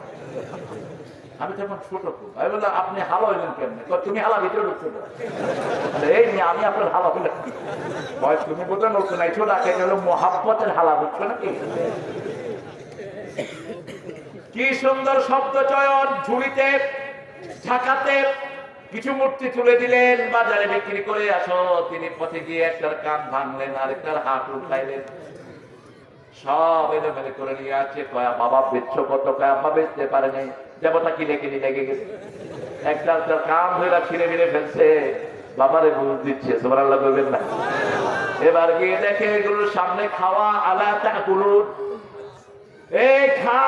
আমি তখন ছোট, আমি বললাম আপনি হালা হইলেন কেমনে? তুমি হালা ভিতরে ঢুকছো, এই নিয়ে আমি আপনার হালা হইলাম। তুমি বোধহয় নতুন আইছো, ডাকে হলো মোহাব্বতের হালা, বুঝছো নাকি? কি সুন্দর শব্দ চয়ন, ঝুড়িতে ঢাকাতে কিছু মূর্তি তুলে দিলেন, বাজারে বিক্রি করে আসো। তিনি পথে গিয়ে একটার কান ভাঙলেন, আরেকটার হাত উঠাইলেন, সব এলোমেলো করে নিয়ে আছে। কয়া বাবা বেচছো কত? কয়া আব্বা বেচতে পারেনি, দেবতা কিনে কিনে লেগে গেছে। একটা কান ধরে ছিঁড়ে মিড়ে ফেলছে, বাবারে বুঝ দিচ্ছে। সুবহানাল্লাহ বলবেন না? এবার গিয়ে দেখে এগুলোর সামনে খাওয়া। আলা তাকুলুন, এই খা।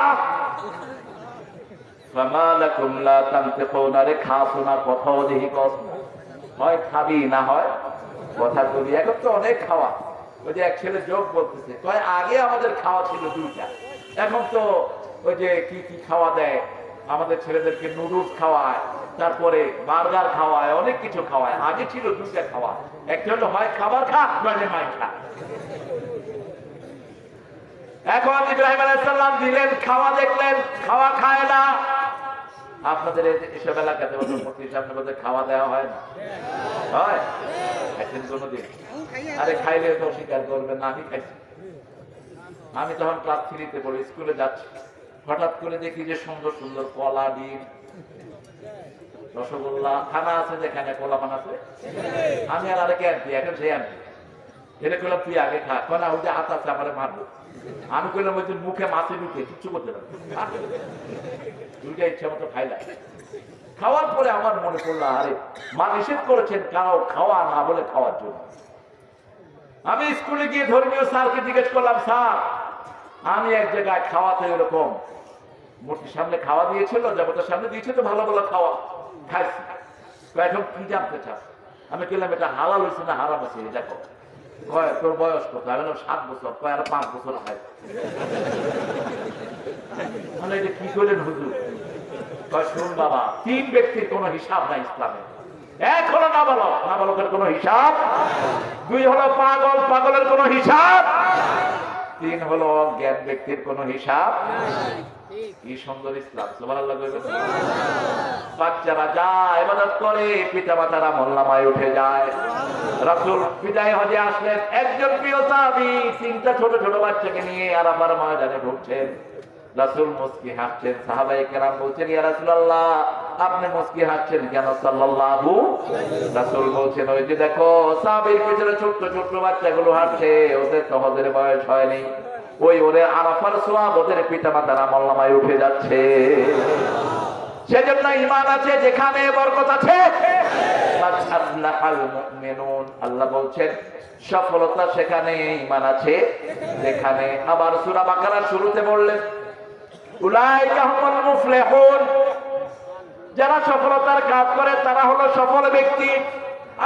ফামা লাকুম লা তানতিকুন, আরে খাস না, কথাও দেখি কস, হয় খাবি না হয় কথা কবি। এখন তো অনেক খাওয়া। ওই যে এক ছেলে যোগ বলতেছে, কয় আগে আমাদের খাওয়া ছিল দুইটা, এখন তো ওই যে কি কি খাওয়া দেয় আমাদের ছেলেদেরকে, নুডলস খাওয়ায়, তারপরে বার্গার খাওয়ায়, অনেক কিছু খাওয়ায়। আগে ছিল দুইটা খাওয়া, একটা হলো হয় খাবার খা, নইলে মাই খা। এখন ইব্রাহিম আলাইহিস সালাম দিলেন খাওয়া, দেখলেন খাওয়া খায় না। আপনাদের এসব এলাকাতে সামনে মধ্যে খাওয়া দেওয়া হয় না? হয়? খাইছেন কোনোদিন? আরে খাইলে তো স্বীকার করবেন না, আমি খাইছি। আমি তখন ক্লাস 3-তে পড়ি, স্কুলে যাচ্ছি, হঠাৎ করে দেখি যে সুন্দর সুন্দর কলা, ডিম, রসগোল্লা খানা আছে, যেখানে কলা বানাচ্ছে। আমি আর আরেকে আনছি, এখন সে আনছি। এটা করলাম তুই আগে খা, কেন ওই যে হাত আছে আমার মারবো। আমি করলাম ওই যে মুখে মাছে ঢুকে কিচ্ছু করতে পারবো, দুইটা ইচ্ছা মতো খাইলাম। খাওয়ার পরে আমার মনে পড়লো, আরে মা নিষেধ করেছেন কারো খাওয়া না বলে খাওয়ার জন্য। আমি স্কুলে গিয়ে ধর্মীয় স্যারকে জিজ্ঞেস করলাম, স্যার আমি এক জায়গায় খাওয়াতে এরকম মূর্তির সামনে খাওয়া দিয়েছিল, দেবতার সামনে দিয়েছে, তো ভালো ভালো খাওয়া খাইছি, এখন কি জানতে চাস? আমি বললাম এটা হালাল হয়েছে না হারাম আছে দেখো। কয় তোর বয়স কত? আমি বললাম 7 বছর। কয় আর 5 বছর হয়। মানে এটা কি করলেন হুজুর? কয় শুন বাবা, 3 ব্যক্তির কোনো হিসাব নাই ইসলামে। 1 হলো নাবালক, নাবালকের কোনো হিসাব। 2 হলো পাগল, পাগলের কোনো হিসাব। 3 হলো অজ্ঞান ব্যক্তির কোনো হিসাব। কি সুন্দর ইসলাম! সুবহানাল্লাহ কইবেন। বাচ্চারা যায় ইবাদত করে, পিতা মাতারা মোল্লামায় উঠে যায়। রাসূল বিদায় হজে আসলেন, একজন প্রিয় সাহাবী 3টা ছোট ছোট বাচ্চাকে নিয়ে আরাফার ময়দানে ঢুকছেন। রাসূল মুস্কি হাসছেন। সাহাবায়ে কেরাম বলছেন, ইয়া রাসূলুল্লাহ আপনি মুস্কি হাসছেন কেন? সাল্লাল্লাহু। রাসূল বলছেন, ওই যে দেখো সাহাবীর পিছনে ছোট ছোট বাচ্চাগুলো হাঁটছে, ওদের তো হজের বয়স হয়নি, ওই ওরে আরাফার সওয়াব ওদের পিতামাতারা মোল্লামায় উঠে যাচ্ছে। সেজন্য ঈমান আছে যেখানে বরকত আছে। আল্লাহ বলছেন সফলতা সেখানে ঈমান আছে যেখানে। আবার সূরা বাকারার শুরুতে বললেন, উলাইকা হুমুল মুফলিহুন, যারা সফলতার কাজ করে তারা হলো সফল ব্যক্তি।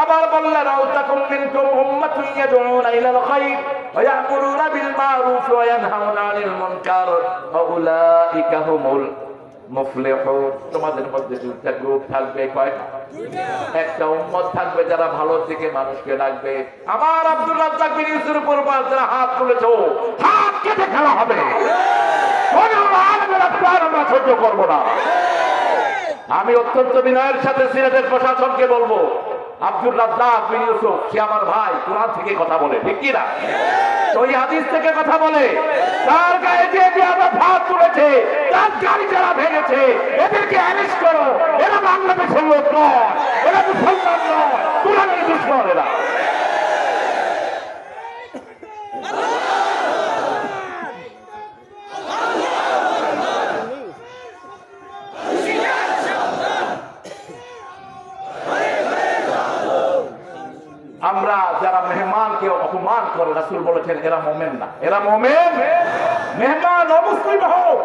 আবার বললেন, আওতাকুম মিনকুম উম্মাতুন ইয়াদউনা ইলাল খায়র ওয়া ইয়া'মুরুনা বিল মা'রুফ ওয়া ইয়ানহাউনা আনিল মুনকার ওয়া উলাইকা হুমুল মুফলিহুন। তোমাদের মধ্যে দুইটা গ্রুপ থাকবে। কয়টা? একটা উম্মত থাকবে যারা ভালোর দিকে মানুষকে ডাকবে। আমার আব্দুর রাজ্জাক বিন ইউসুফের উপর যারা হাত তুলেছো, হাত কেটে ফেলা হবে। আমরা সহ্য করবো না। আমি অত্যন্ত বিনয়ের সাথে সিলেটের প্রশাসনকে বলবো, আব্দুর রাজ্জাক বিন ইউসুফ সে আমার ভাই, কোরআন থেকে কথা বলে, ঠিক কি না? ওই হাদিস থেকে কথা বলে, তার গায়ে যে আমরা ভাত তুলেছে, তার গাড়ি যারা ভেঙেছে, এদেরকে অ্যারেস্ট করো। এরা বাংলাদেশের লোক নয়, এরা মুসলমান নয়, কোরআনের দুশমন এরা। আমরা যারা মেহমানকে অপমান করে, রাসূল বলেছেন এরা মুমিন না। এরা মুমিন। মেহমান অমুসলিম হোক,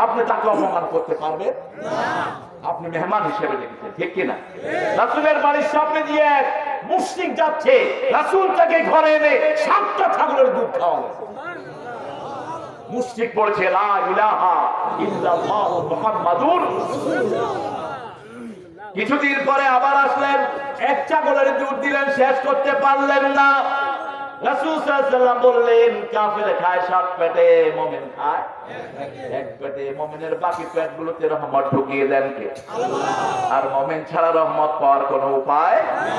আপনি তাকে অপমান করতে পারবেন না। আপনি মেহমান হিসেবে দেখেছেন, ঠিক কিনা? রাসূলের বাড়ির সামনে দিয়ে এক মুশরিক যাচ্ছে, রাসূল তাকে ঘরে এনে 7টা ছাগলের দুধ খাওয়ালেন। মুশরিক বলেছে লা ইলাহা ইল্লাল্লাহু মুহাম্মাদুর রাসূলুল্লাহ। কিছুদিন পরে আবার আসলেন, 1 ছাগলের দুধ দিলেন, শেষ করতে পারলেন না। রাসূল সাল্লাল্লাহু আলাইহি ওয়াসাল্লাম বললেন, কাফের খায় 7 পেটে, মুমিন খায় 1 পেটে। মুমিনের বাকি পেটগুলোতে রহমত ঢুকিয়ে দেন কে? আল্লাহ। আর মুমিন ছাড়া রহমত পাওয়ার কোনো উপায় নাই।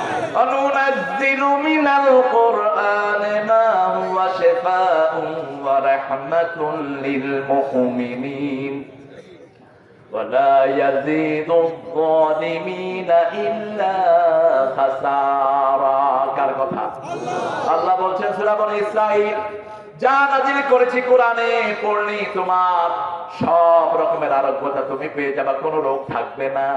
অনুনাজ্জিলু মিনাল কুরআনি মা হুয়া শিফাউন ওয়া রাহমাতুন লিল মুমিনিন ওয়ালা ইয়াজিদুয যালিমিনা ইল্লা খাসারা। কার কথা? আল্লাহ বলছেন সূরা বনী ইসরাঈল, যা নাযিল করেছি কোরআনে পড়নি তোমার সব রকমের আরোগ্যতা তুমি পেয়ে যাবে, কোনো রোগ থাকবে না।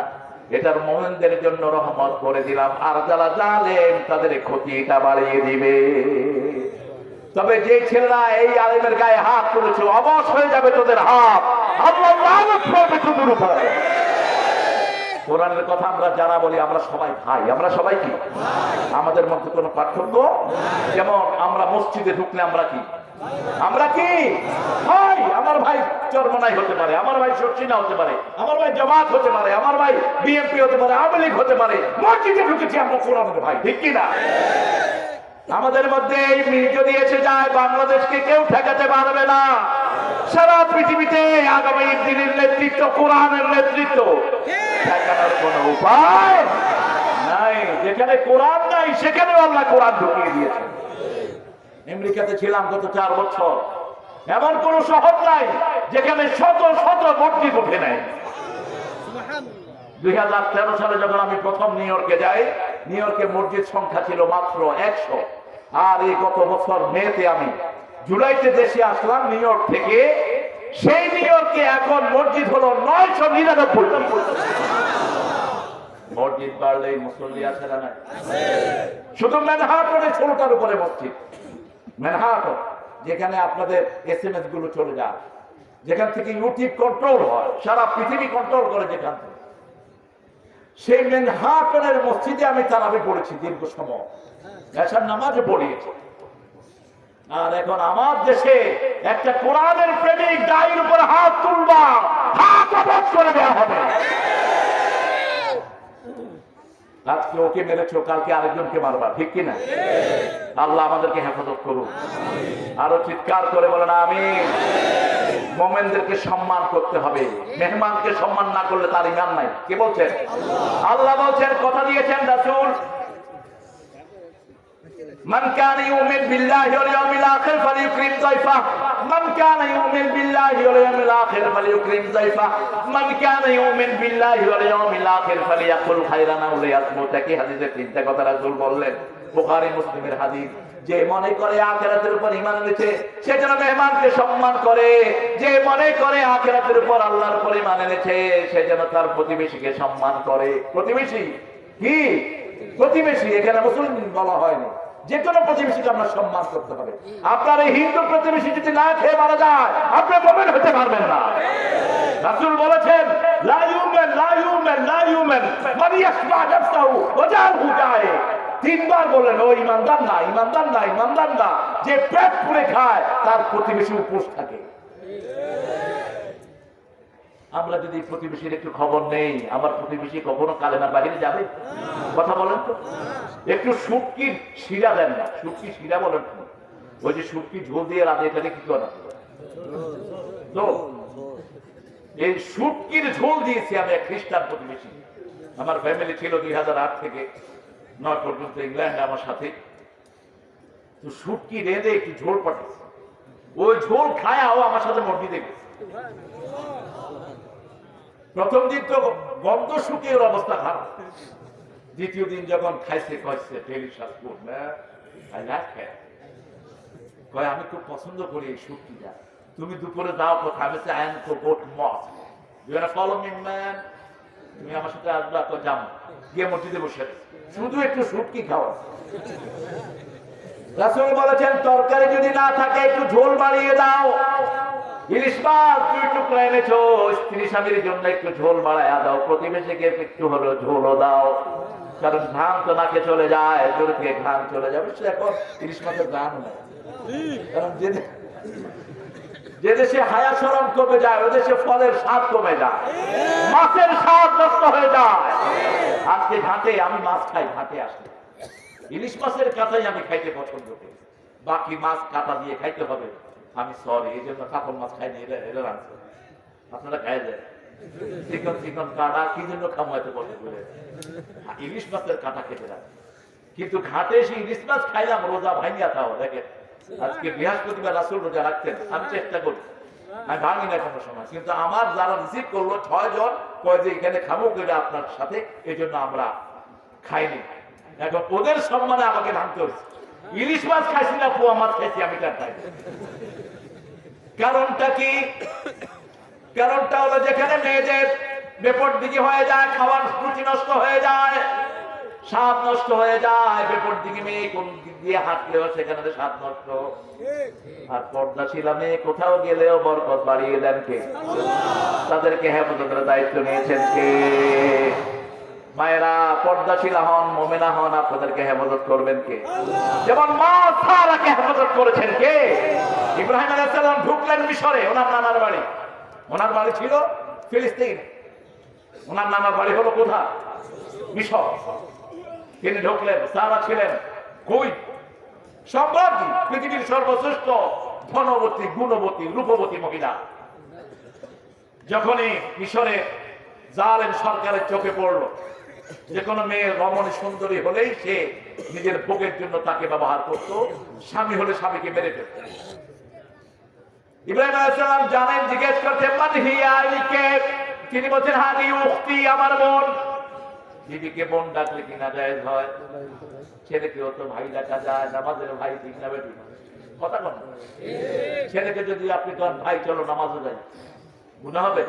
এটার মুমিনদের জন্য রহমত করে দিলাম, আর যারা জালেম তাদের ক্ষতিটা বাড়িয়ে দিবে। তবে যে ছেলেরা এই আলেমের গায়ে হাত তুলেছে, অবশ হয়ে যাবে তোদের হাত, আল্লাহ লানত করবে তোদের উপর। কোরআনের কথা আমরা যারা বলি আমরা সবাই ভাই, আমরা সবাই কি? আমাদের মধ্যে কোনো পার্থক্য? যেমন আমরা মসজিদে ঢুকলে আমরা কি? আমরা কি ভাই? আমার ভাই চরমনাই হতে পারে, আমার ভাই শর্ষিনা হতে পারে, আমার ভাই জামাত হতে পারে, আমার ভাই বিএনপি হতে পারে, আওয়ামী লীগ হতে পারে। মসজিদে ঢুকেছি আমরা কোরআনের ভাই, ঠিক কিনা? আমাদের মধ্যে এই মিল যদি এসে যায়, বাংলাদেশকে কেউ ঠেকাতে পারবে না। সারা পৃথিবীতে আগামী দিনের নেতৃত্ব কোরআনের নেতৃত্ব, ঠেকানোর কোন উপায় নাই। যেখানে কোরআন নাই সেখানে আল্লাহ কোরআন ঢুকিয়ে দিয়েছে। আমেরিকাতে ছিলাম গত 4 বছর, এমন কোন শহর নাই যেখানে শত শত মসজিদ উঠে নাই। 2013 সালে যখন আমি প্রথম নিউ ইয়র্কে যাই, নিউ ইয়র্কে মসজিদ সংখ্যা ছিল মাত্র 100। আর এই গত বছর মেতে আমি জুলাইতে দেশে আসলাম নিউ ইয়র্ক থেকে, সেই নিউ ইয়র্কে এখন মসজিদ হলো 999। মসজিদ বাড়লেই মুসল্লি আছে না? শুধু ম্যানহাটনে 16টার উপরে মসজিদ। ম্যানহাটন যেখানে আপনাদের SMS গুলো চলে যায়, যেখান থেকে ইউটিউব কন্ট্রোল হয়, সারা পৃথিবী কন্ট্রোল করে যেখান থেকে, সেই ম্যানহাটনের মসজিদে আমি তারাবি পড়েছি দীর্ঘ সময়, এশার নামাজও পড়িয়েছি। আর এখন আমার দেশে একটা কোরআনের প্রেমিক গায়ের উপর হাত তুলবা, হাত অবশ করে দেওয়া হবে। আজকে ওকে মেরেছো, কালকে আরেকজনকে মারবা, ঠিক কিনা? আল্লাহ আমাদেরকে হেফাজত করুন। আরো চিৎকার করে বলেন আমিন। মুমিনদেরকে সম্মান করতে হবে, মেহমানকে সম্মান না করলে তার ঈমান নাই। কে বলছেন? আল্লাহ বলছেন, কথা দিয়েছেন রাসূল, মান কানা ইউমিন বিল্লাহি ওয়াল ইয়াউমিল আখির ফালিয়ুকরিম যায়ফা, মান কানা ইউমিন বিল্লাহি ওয়াল ইয়াউমিল আখির ফালিয়ুকরিম যায়ফা, মান কানা ইউমিন বিল্লাহি ওয়াল ইয়াউমিল আখির ফালিয়াকুল খায়রান আও লিয়াসমুত। কি হাদিসে 3টা কথা রাসূল বললেন, বুখারী মুসলিমের হাদিস। যে মনে করে আখিরাতের উপর ঈমান এনেছে সে যেন মেহমানকে সম্মান করে, যে মনে করে আখিরাতের উপর আল্লাহর উপর ঈমান এনেছে সে যেন তার প্রতিবেশীকে সম্মান করে। প্রতিবেশী কি? প্রতিবেশী এখানে মুসলিম বলা হয়নি, যে কোনো প্রতিবেশীকে আমরা সম্মান করতে হবে। আপনার এই হিন্দু প্রতিবেশী যদি না খেয়ে মারা যায়, আপনি মুমিন হতে পারবেন না। রাসূল বলেছেন, লা ইউমিন লা ইউমিন লা ইউমিন মান ইয়াসবা নাফসাহু ওয়া জাহু যায়। 3 বার বললেন, ও ইমানদার না, ইমানদার না, ইমানদার না, যে পেট পুরে খায় তার প্রতিবেশী উপোস থাকে। আমরা যদি প্রতিবেশীর একটু খবর নেই, আমার প্রতিবেশী কখনো কালেমার বাইরে যাবে? কথা বলেন তো। একটু শুটকির শিরা দেন না, শুটকি শিরা বলেন তো, ওই যে শুটকি ঝোল দিয়ে রাতে এটাকে কি করে তো, এই শুটকির ঝোল দিয়েছি আমি এক খ্রিস্টান প্রতিবেশী। আমার ফ্যামিলি ছিল 2008 থেকে 9 পর্যন্ত ইংল্যান্ডে আমার সাথে। তো শুটকি রেঁধে একটু ঝোল পাঠাচ্ছে, ওই ঝোল খায় আমার সাথে মসজিদে গেছে। প্রথম দিন তো গন্ধ শুকিয়ে ওর অবস্থা খারাপ। দ্বিতীয় দিন যখন খাইছে কয়েছে ডেলিশাস ফুড না, আই লাইক ইট, কয় আমি খুব পছন্দ করি এই শুটকিটা, তুমি দুপুরে যাও কোথায়? আমি I am to go to mosque, you want to follow me man? তুমি আমার সাথে আসবা? তো যাও, গিয়ে মসজিদে বসে শুধু একটু শুটকি খাও। রাসূল বলেছেন, তরকারি যদি না থাকে একটু ঝোল বাড়িয়ে দাও। ইলিশ মাছ 2 টুকরা এনেছো, স্ত্রী স্বামীর জন্য একটু ঝোল বাড়াইয়া দাও, প্রতিবেশীকে একটু হলো ঝোলও দাও। কারণ ঘাম তো নাকে চলে যায়, জোর থেকে ঘাম চলে যাবে। এখন ইলিশ মাছের দাম নেই, কারণ যে দেশে হায়া শরম কমে যায় ও দেশে ফলের স্বাদ কমে যায়, মাছের স্বাদ নষ্ট হয়ে যায়। আজকে ঘাটে আমি মাছ খাই, ঘাটে আসলে ইলিশ মাছের কাঁটাই আমি খাইতে পছন্দ করি, বাকি মাছ কাঁটা দিয়ে খাইতে হবে আমি সরি, এই জন্য কাতল মাছ খাইনি। এটা রাখছে, আপনারা খাই যায় চিকন চিকন কাঁটা কি জন্য খামাইতে পছন্দ করে, ইলিশ মাছের কাঁটা খেতে রাখে। কিন্তু ঘাটে এসে ইলিশ মাছ খাইলাম, রোজা ভাঙিয়া খাও। দেখেন আজকে বৃহস্পতিবার রাসূল রোজা রাখতেন, আমি চেষ্টা করি আমি ভাঙি না কোনো সময়, কিন্তু আমার যারা রিসিভ করলো 6 জন কয় যে এখানে খাবো করে আপনার সাথে, এই জন্য আমরা খাইনি। এখন ওদের সম্মানে আমাকে ভাঙতে হচ্ছে। ইলিশ মাছ খাইছি না পোয়া মাছ খাইছি আমি তার তাই। কারণটা কি? কারণটা হলো যেখানে মেয়েদের বেপর দিকে হয়ে যায়, খাওয়ার রুচি নষ্ট হয়ে যায়, স্বাদ নষ্ট হয়ে যায়, বেপর দিকে মেয়ে কোন দিক দিয়ে হাঁটলেও সেখানে স্বাদ নষ্ট। আর পর্দাশীলা মেয়ে কোথাও গেলেও বরকত বাড়িয়ে দেন কে? তাদেরকে হেফাজতের দায়িত্ব নিয়েছেন কে? মায়েরা পর্দাশীলা হন, মুমিনা হন, আপনাদেরকে হেফাজত করবেন কে? যেমন মা সারাকে হেফাজত করেছেন কে? ইব্রাহিম আলাইহিস সালাম ঢুকলেন মিশরে, ওনার নানার বাড়ি। ওনার বাড়ি ছিল ফিলিস্তিন, ওনার নানার বাড়ি হলো কোথায়? মিশর। তিনি ঢুকলেন, সারা ছিলেন কই? সম্রাজ্ঞী, পৃথিবীর সর্বশ্রেষ্ঠ ধনবতী, গুণবতী, রূপবতী মহিলা। যখনই মিশরে জালেম সরকারের চোখে পড়লো যে কোনো মেয়ে রমণী সুন্দরী হলেই সে নিজের ভোগের জন্য তাকে ব্যবহার করত, স্বামী হলে স্বামীকে মেরে ফেলত। ইব্রাহিম আলাইহিস সালাম জানেন, জিজ্ঞেস করতে মান হিয়া, ইকে? তিনি বলছেন হাদি উখতি, আমার বোন। বিবিকে বোন ডাকলে কিনা জায়েজ হয়? ছেলেকেও তো ভাই ডাকা যায়, নামাজের ভাই, ঠিক না বেটি? কথা বল। ছেলেকে যদি আপনি কন ভাই চলো নামাজে যাই, গুনাহ হবে?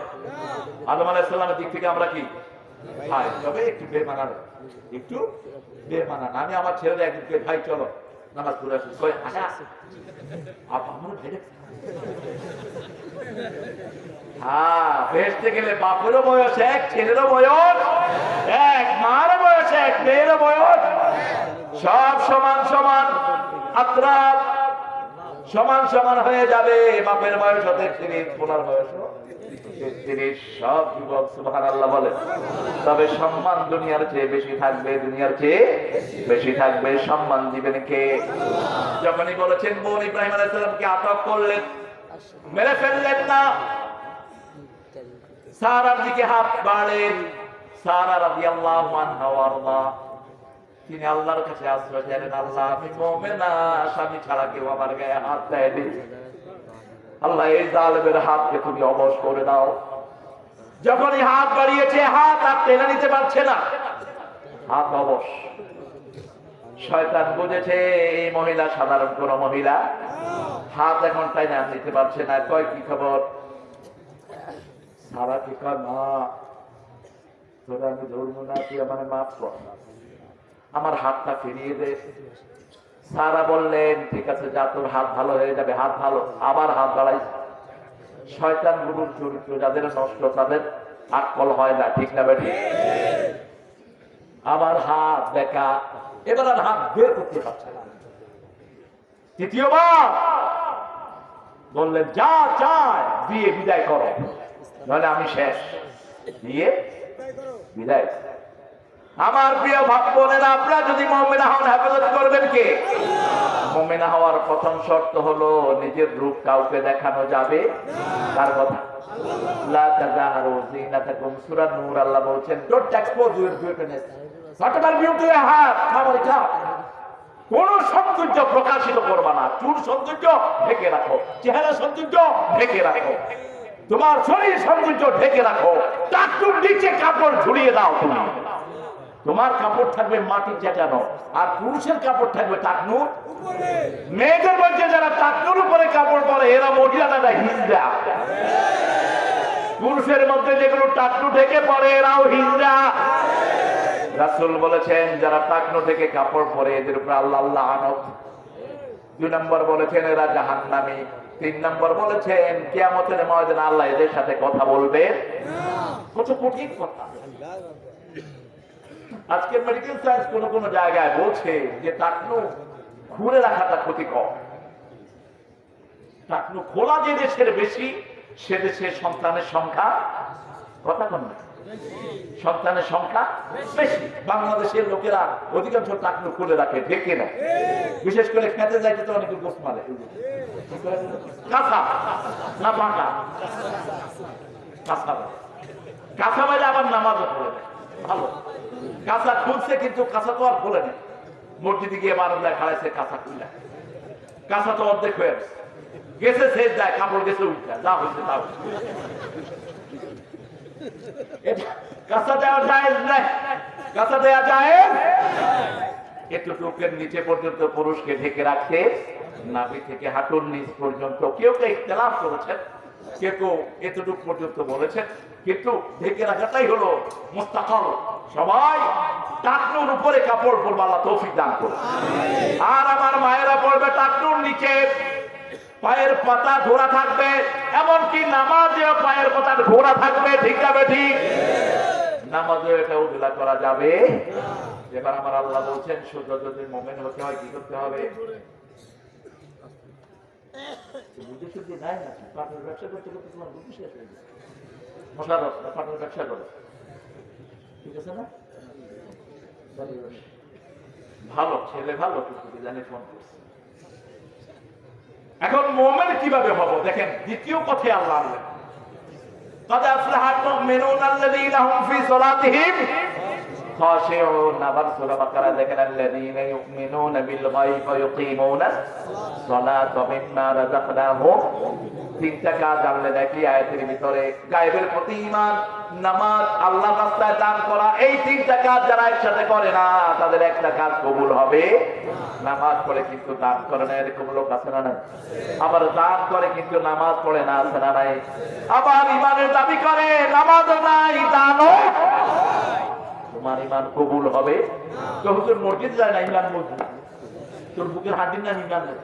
আদম আলাইহিস সালামের দিক থেকে আমরা কি ভাই? তবে একটু বেমানান, একটু বেমানান। আমি আমার ছেলেরা একদিকে ভাই চলো নামাজ পড়ে আসি, কই আচ্ছা আমার ভাই। হ্যাঁ, বেহেশতে গেলে বাপেরও বয়স এক, ছেলেরও বয়স এক, মারও বয়স এক, মেয়েরও বয়স সব সমান সমান। আত্রাব সমান সমান হয়ে যাবে। বাপের বয়স 33, পোলার বয়স 33, সব যুবক সুবহানাল্লাহ বলে। তবে সম্মান দুনিয়ার চেয়ে বেশি থাকবে, দুনিয়ার চেয়ে বেশি থাকবে। সম্মান দিবেন কে? যখনই বলেছেন বোন ইব্রাহিম আলাইহিস সালামকে আটক করলেন, মেরে ফেললেন না, সারার দিকে হাত বাড়েন। সারা রাদিয়াল্লাহু আনহা ওয়া আরদা, তিনি আল্লাহর কাছে আশ্রয় চাইলেন, আল্লাহ আমি মুমিনা, স্বামী ছাড়া কেউ আমার গায়ে হাত দেয়নি, আল্লাহ এই জালেমের হাতকে তুমি অবশ করে দাও। যখনই হাত বাড়িয়েছে, হাত আর টেনে নিতে পারছে না, হাত অবশ। শয়তান বুঝেছে এই মহিলা সাধারণ কোন মহিলা, হাত এখন টাইনা নিতে পারছে না। কয় কি খবর? সারা কি কয়, মা তোরা আমি ধরবো না, তুই আমার মাফ কর, আমার হাতটা ফিরিয়ে দে। সারা বললেন ঠিক আছে, যা তোর হাত ভালো হয়ে যাবে। হাত ভালো, আবার হাত বাড়াইছে। শয়তান গুরুর চরিত্র যাদের নষ্ট, তাদের আকল হয় না, ঠিক না বেটি? আবার হাত বেকা, এবার আর হাত বের করতে পারছে না। তৃতীয়বার বললেন যা চায় দিয়ে বিদায় করো, নাহলে আমি শেষ, দিয়ে বিদায়। আমার প্রিয় ভাই বোনেরা, আপনারা যদি মুমিনা হন, হেফাজত করবেন কে? মুমিনা হওয়ার প্রথম শর্ত হলো নিজের রূপ কাউকে দেখানো যাবে। কার কথা? লা তাযাহারু যিনাতাকুম, সূরা নূর আল্লাহ বলেন don't expose your beautiness, whatever beauty you have, খাবার এটা কোন সৌন্দর্য প্রকাশিত করবা না। চুল সৌন্দর্য ঢেকে রাখো, চেহারা সৌন্দর্য ঢেকে রাখো, তোমার শরীর সৌন্দর্য ঢেকে রাখো। টাকটুর নিচে কাপড় ঝুলিয়ে দাও তুমি। তোমার কাপড় থাকবে মাটি চেটানো, আর পুরুষের কাপড় থাকবে টাকনুর উপরে। মেয়েদের মধ্যে যারা টাকনুর উপরে কাপড় পরে এরা মহিলাটা হিজড়া। পুরুষের মধ্যে যেগুলো টাকনু থেকে পরে এরাও হিজড়া। রাসূল বলেছেন যারা টাকনু থেকে কাপড় পরে এদের উপর আল্লাহ লানত। 2 নম্বর বলেছেন এরা জাহান্নামী। 3 নম্বর বলেছেন কিয়ামতের ময়দানে আল্লাহ এদের সাথে কথা বলবে। কত কঠিন কথা। আজকে মেডিকেল সায়েন্স কোন কোন জায়গায় বলছে যে টাকনু খুলে রাখাটা ক্ষতিকর। টাকনু খোলা যে দেশের বেশি, সে দেশের সন্তানের সংখ্যা কথা কম না, সন্তানের সংখ্যা বেশি। বাংলাদেশের লোকেরা অধিকাংশ টাকনু খুলে রাখে, ঢেকে না। বিশেষ করে খেতে যাইতে তো অনেকে গোস মারে, কাঁচা না পাকা, কাঁচা কাঁচা বাইরে আবার নামাজও পড়ে নেয়। ভালো কাঁচা খুলছে, কিন্তু কাঁচা তো আর খোলে নেই। মসজিদে গিয়ে বারান্দায় খাড়াইছে, কাঁচা খুলে, কাঁচা তো অর্ধেক হয়ে গেছে। গেছে শেষ যায়, কাপড় গেছে উল্টা, যা হয়েছে তা হয়েছে। কাঁচা দেওয়া যায় নাই, কাঁচা দেওয়া যায় একটু টুকের নিচে পর্যন্ত পুরুষকে ঢেকে রাখতে, নাভি থেকে হাঁটুর নিচ পর্যন্ত। কেউ কেউ ইখতিলাফ করেছেন, কেউ কেউ এতটুকু পর্যন্ত বলেছেন, কিন্তু ঢেকে রাখাটাই হলো মুস্তাকল। সবাই টাকনুর উপরে কাপড় পরবে, আল্লাহ তৌফিক দান করুন। আর আমার মায়েরা পড়বে টাকনুর নিচে, পায়ের পাতা ঘোরা থাকবে, এমনকি নামাজেও পায়ের পাতা ঘোরা থাকবে। ঠিক যাবে? ঠিক নামাজেও এটা উজলা করা যাবে। এবার আমার আল্লাহ বলছেন, শুদ্ধ যদি মুমিন হতে হয় কি করতে হবে? বুদ্ধি শুদ্ধি নাই নাকি? পাটের ব্যবসা করতে করতে তোমার বুদ্ধি শেষ হয়ে গেছে। মোশাররফ পাটের ব্যবসা করো, ঠিক আছে না? ভালো ছেলে, ভালো কিন্তু জানি ফোন করছে। এখন মুমিন কিভাবে হব দেখেন, দ্বিতীয় পথে আল্লাহ আনলেন, قد أفلح المؤمنون الذين هم في صلاتهم خاشعون। আবার সূরা বাকারা দেখেন, الذين يؤمنون بالغيب ويقيمون الصلاة ومما رزقناهم। তিনটা কাজ আনলেন একই আয়াতের ভিতরে, গায়েবের প্রতি ঈমান, নামাজ, আল্লাহর রাস্তায় দান করা। এই তিনটা কাজ যারা একসাথে করে না, তাদের একটা কাজ কবুল হবে। নামাজ পড়ে কিন্তু দান করে না, এরকম লোক আছে না নাই? আবার দান করে কিন্তু নামাজ পড়ে না, আছে না নাই? আবার ঈমানের দাবি করে, নামাজও নাই, দানও। তোমার ঈমান কবুল হবে তো হুজুর মসজিদ যায় না, ঈমান মসজিদ তোর বুকের হাড্ডির না ঈমান নেই।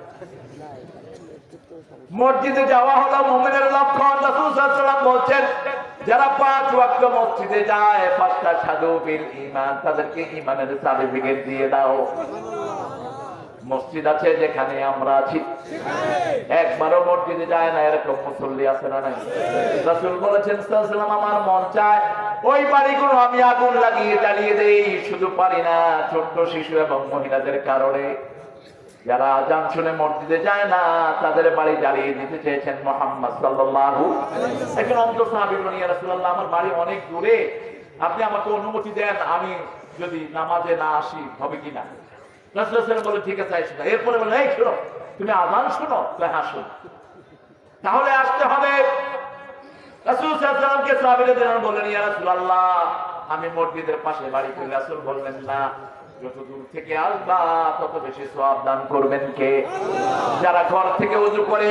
মসজিদে যাওয়া হলো মুমিনের লক্ষণ। রাসূল সাল্লাল্লাহু আলাইহি ওয়াসাল্লাম বলছেন, যারা 5 ওয়াক্ত মসজিদে যায়, ফাস্তা সাদু বিল ঈমান, তাদেরকে ঈমানের সার্টিফিকেট দিয়ে দাও। মসজিদ আছে যেখানে আমরা আছি, একবারও মসজিদে যায় না, এরকম মুসল্লি আছে না নাই? রাসূল বলেছেন সাল্লাল্লাহু আলাইহি ওয়াসাল্লাম, আমার মন চায় ওই বাড়িগুলো আমি আগুন লাগিয়ে জ্বালিয়ে দেই। শুধু পারি না, ছোট্ট শিশু এবং মহিলাদের কারণে যারা আযান শুনে মসজিদে যায় না, তাদের বাড়ি জ্বালিয়ে দিতে চেয়েছেন মুহাম্মদ সাল্লাল্লাহু আলাইহি ওয়াসাল্লাম। একজন অন্তর সাহাবী বলেন, ইয়া রাসূলুল্লাহ, আমার বাড়ি অনেক দূরে, আপনি আমাকে অনুমতি দেন, আমি যদি নামাজে না আসি হবে কিনা? রাসূল সাল্লাল্লাহু আলাইহি ওয়াসাল্লাম বলেন, ঠিক আছে আসো। এরপরে বলেন, এই শোনো, তুমি আযান শোনো? হ্যাঁ শোনো। তাহলে আসতে হবে। রাসূল সাল্লাল্লাহু আলাইহি ওয়াসাল্লামকে সাহাবীরা বললেন, ইয়া রাসূলুল্লাহ, আমি মসজিদের পাশে বাড়ি করি। রাসূল বললেন, না, যত দূর থেকে আসবা তত বেশি সওয়াব দান করবেন কে? যারা ঘর থেকে ওযু করে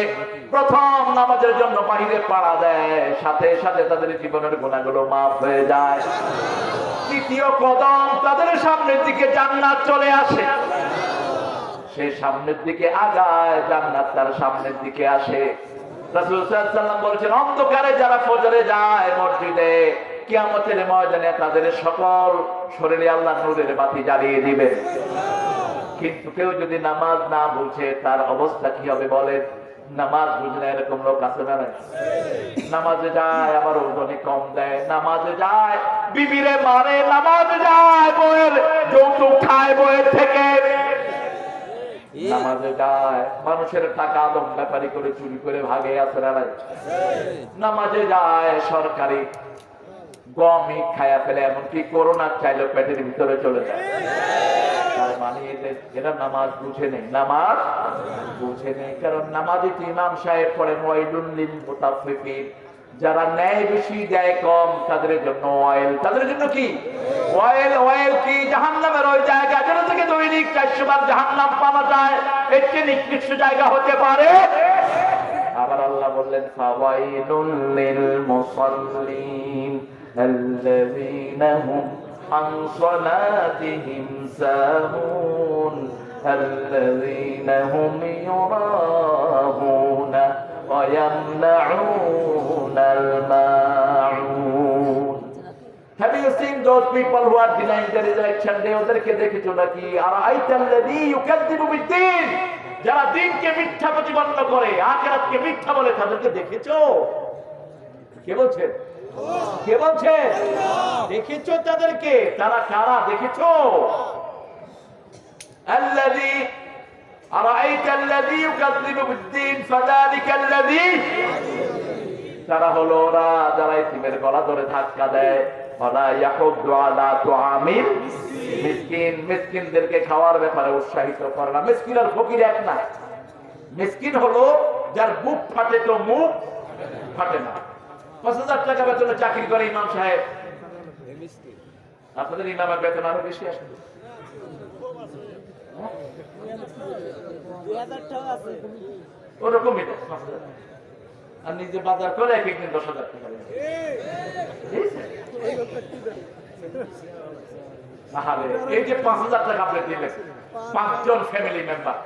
প্রথম নামাজের জন্য বাইরে পাড়া দেয়, সাথে সাথে তাদের জীবনের গুনাহগুলো মাফ হয়ে যায়। দ্বিতীয় কদম, তাদের সামনের দিকে জান্নাত চলে আসে। সে সামনের দিকে আগায়, জান্নাত তার সামনের দিকে আসে। রাসূল সাল্লাল্লাহু আলাইহি ওয়াসাল্লাম বলেছেন, অন্ধকারে যারা ফজরে যায় মসজিদে, কিয়ামতের ময়দানে তাদের সকল শরীরে আল্লাহ নূরের বাতি জ্বালিয়ে দিবেন। কিন্তু কেউ যদি নামাজ না বুঝে, তার অবস্থা কি হবে বলেন? নামাজ বুঝে না এরকম লোক আছে না নাই? নামাজে যায় আবার ওজনে কম দেয়, নামাজে যায় বিবিরে মারে, নামাজে যায় বউয়ের যৌতুক খায় বউয়ের থেকে, নামাজে যায় মানুষের টাকা আদম ব্যাপারি করে চুরি করে ভাগে, আছে না নাই? নামাজে যায় সরকারি গমই খায়া ফেলে, এমনকি করোনা চাইলে পেটের ভিতরে চলে যায়। তার মানে এরা নামাজ বুঝে নেই, নামাজ বুঝে নেই। কারণ নামাজে ইমাম সাহেব পড়েন, ওয়াইলুন লিল মুতাফফিফিন, যারা ন্যায় বেশি দেয় কম, তাদের জন্য ওয়াইল। তাদের জন্য কি ওয়াইল? ওয়াইল কি? জাহান্নামের ওই জায়গা যেটা থেকে দৈনিক 400 বার জাহান্নাম পাওয়া যায়, এর চেয়ে নিকৃষ্ট জায়গা হতে পারে? আবার আল্লাহ বললেন, ফাওয়াইলুল লিল মুসাল্লিন আল্লাযীনা হুম আন সালাতিহিম সাহুন আল্লাযীনা হুম ইউরাউনা ওয়া ইয়ামনাউনাল মাউন। Have you seen those people who are denying the resurrection day? ওদেরকে দেখেছো নাকি? আরাআইতাল্লাযী ইউকাযযিবু বিদ্দীন, যারা দিনকে মিথ্যা প্রতিপন্ন করে, আখিরাতকে মিথ্যা বলে, তাদেরকে দেখেছো? কে বলছে? কে বলছে? দেখেছো তাদেরকে? তারা কারা দেখেছো? আল্লাযী আরাআইতাল্লাযী ইউকাযযিবু বিদ্দীন ফাযালিকাল্লাযী, তারা হলো ওরা যারা ইতিমের গলা ধরে ধাক্কা দেয়, ওয়ালা ইয়াহুদ্দু আলা তুআমিল মিসকিন, মিসকিনদেরকে খাওয়ার ব্যাপারে উৎসাহিত করে না। মিসকিন আর ফকির এক না। মিসকিন হলো যার বুক ফাটে তো মুখ ফাটে না। 5,000 টাকা বেতনে চাকরি করে ইমাম সাহেব, আপনাদের ইমামের বেতন আরো বেশি আসে। ওরকমই তো, আর নিজে বাজার করে এক একদিন 10,000 টাকা। এই যে 5,000 টাকা আপনি দিলেন, 5 জন ফ্যামিলি মেম্বার,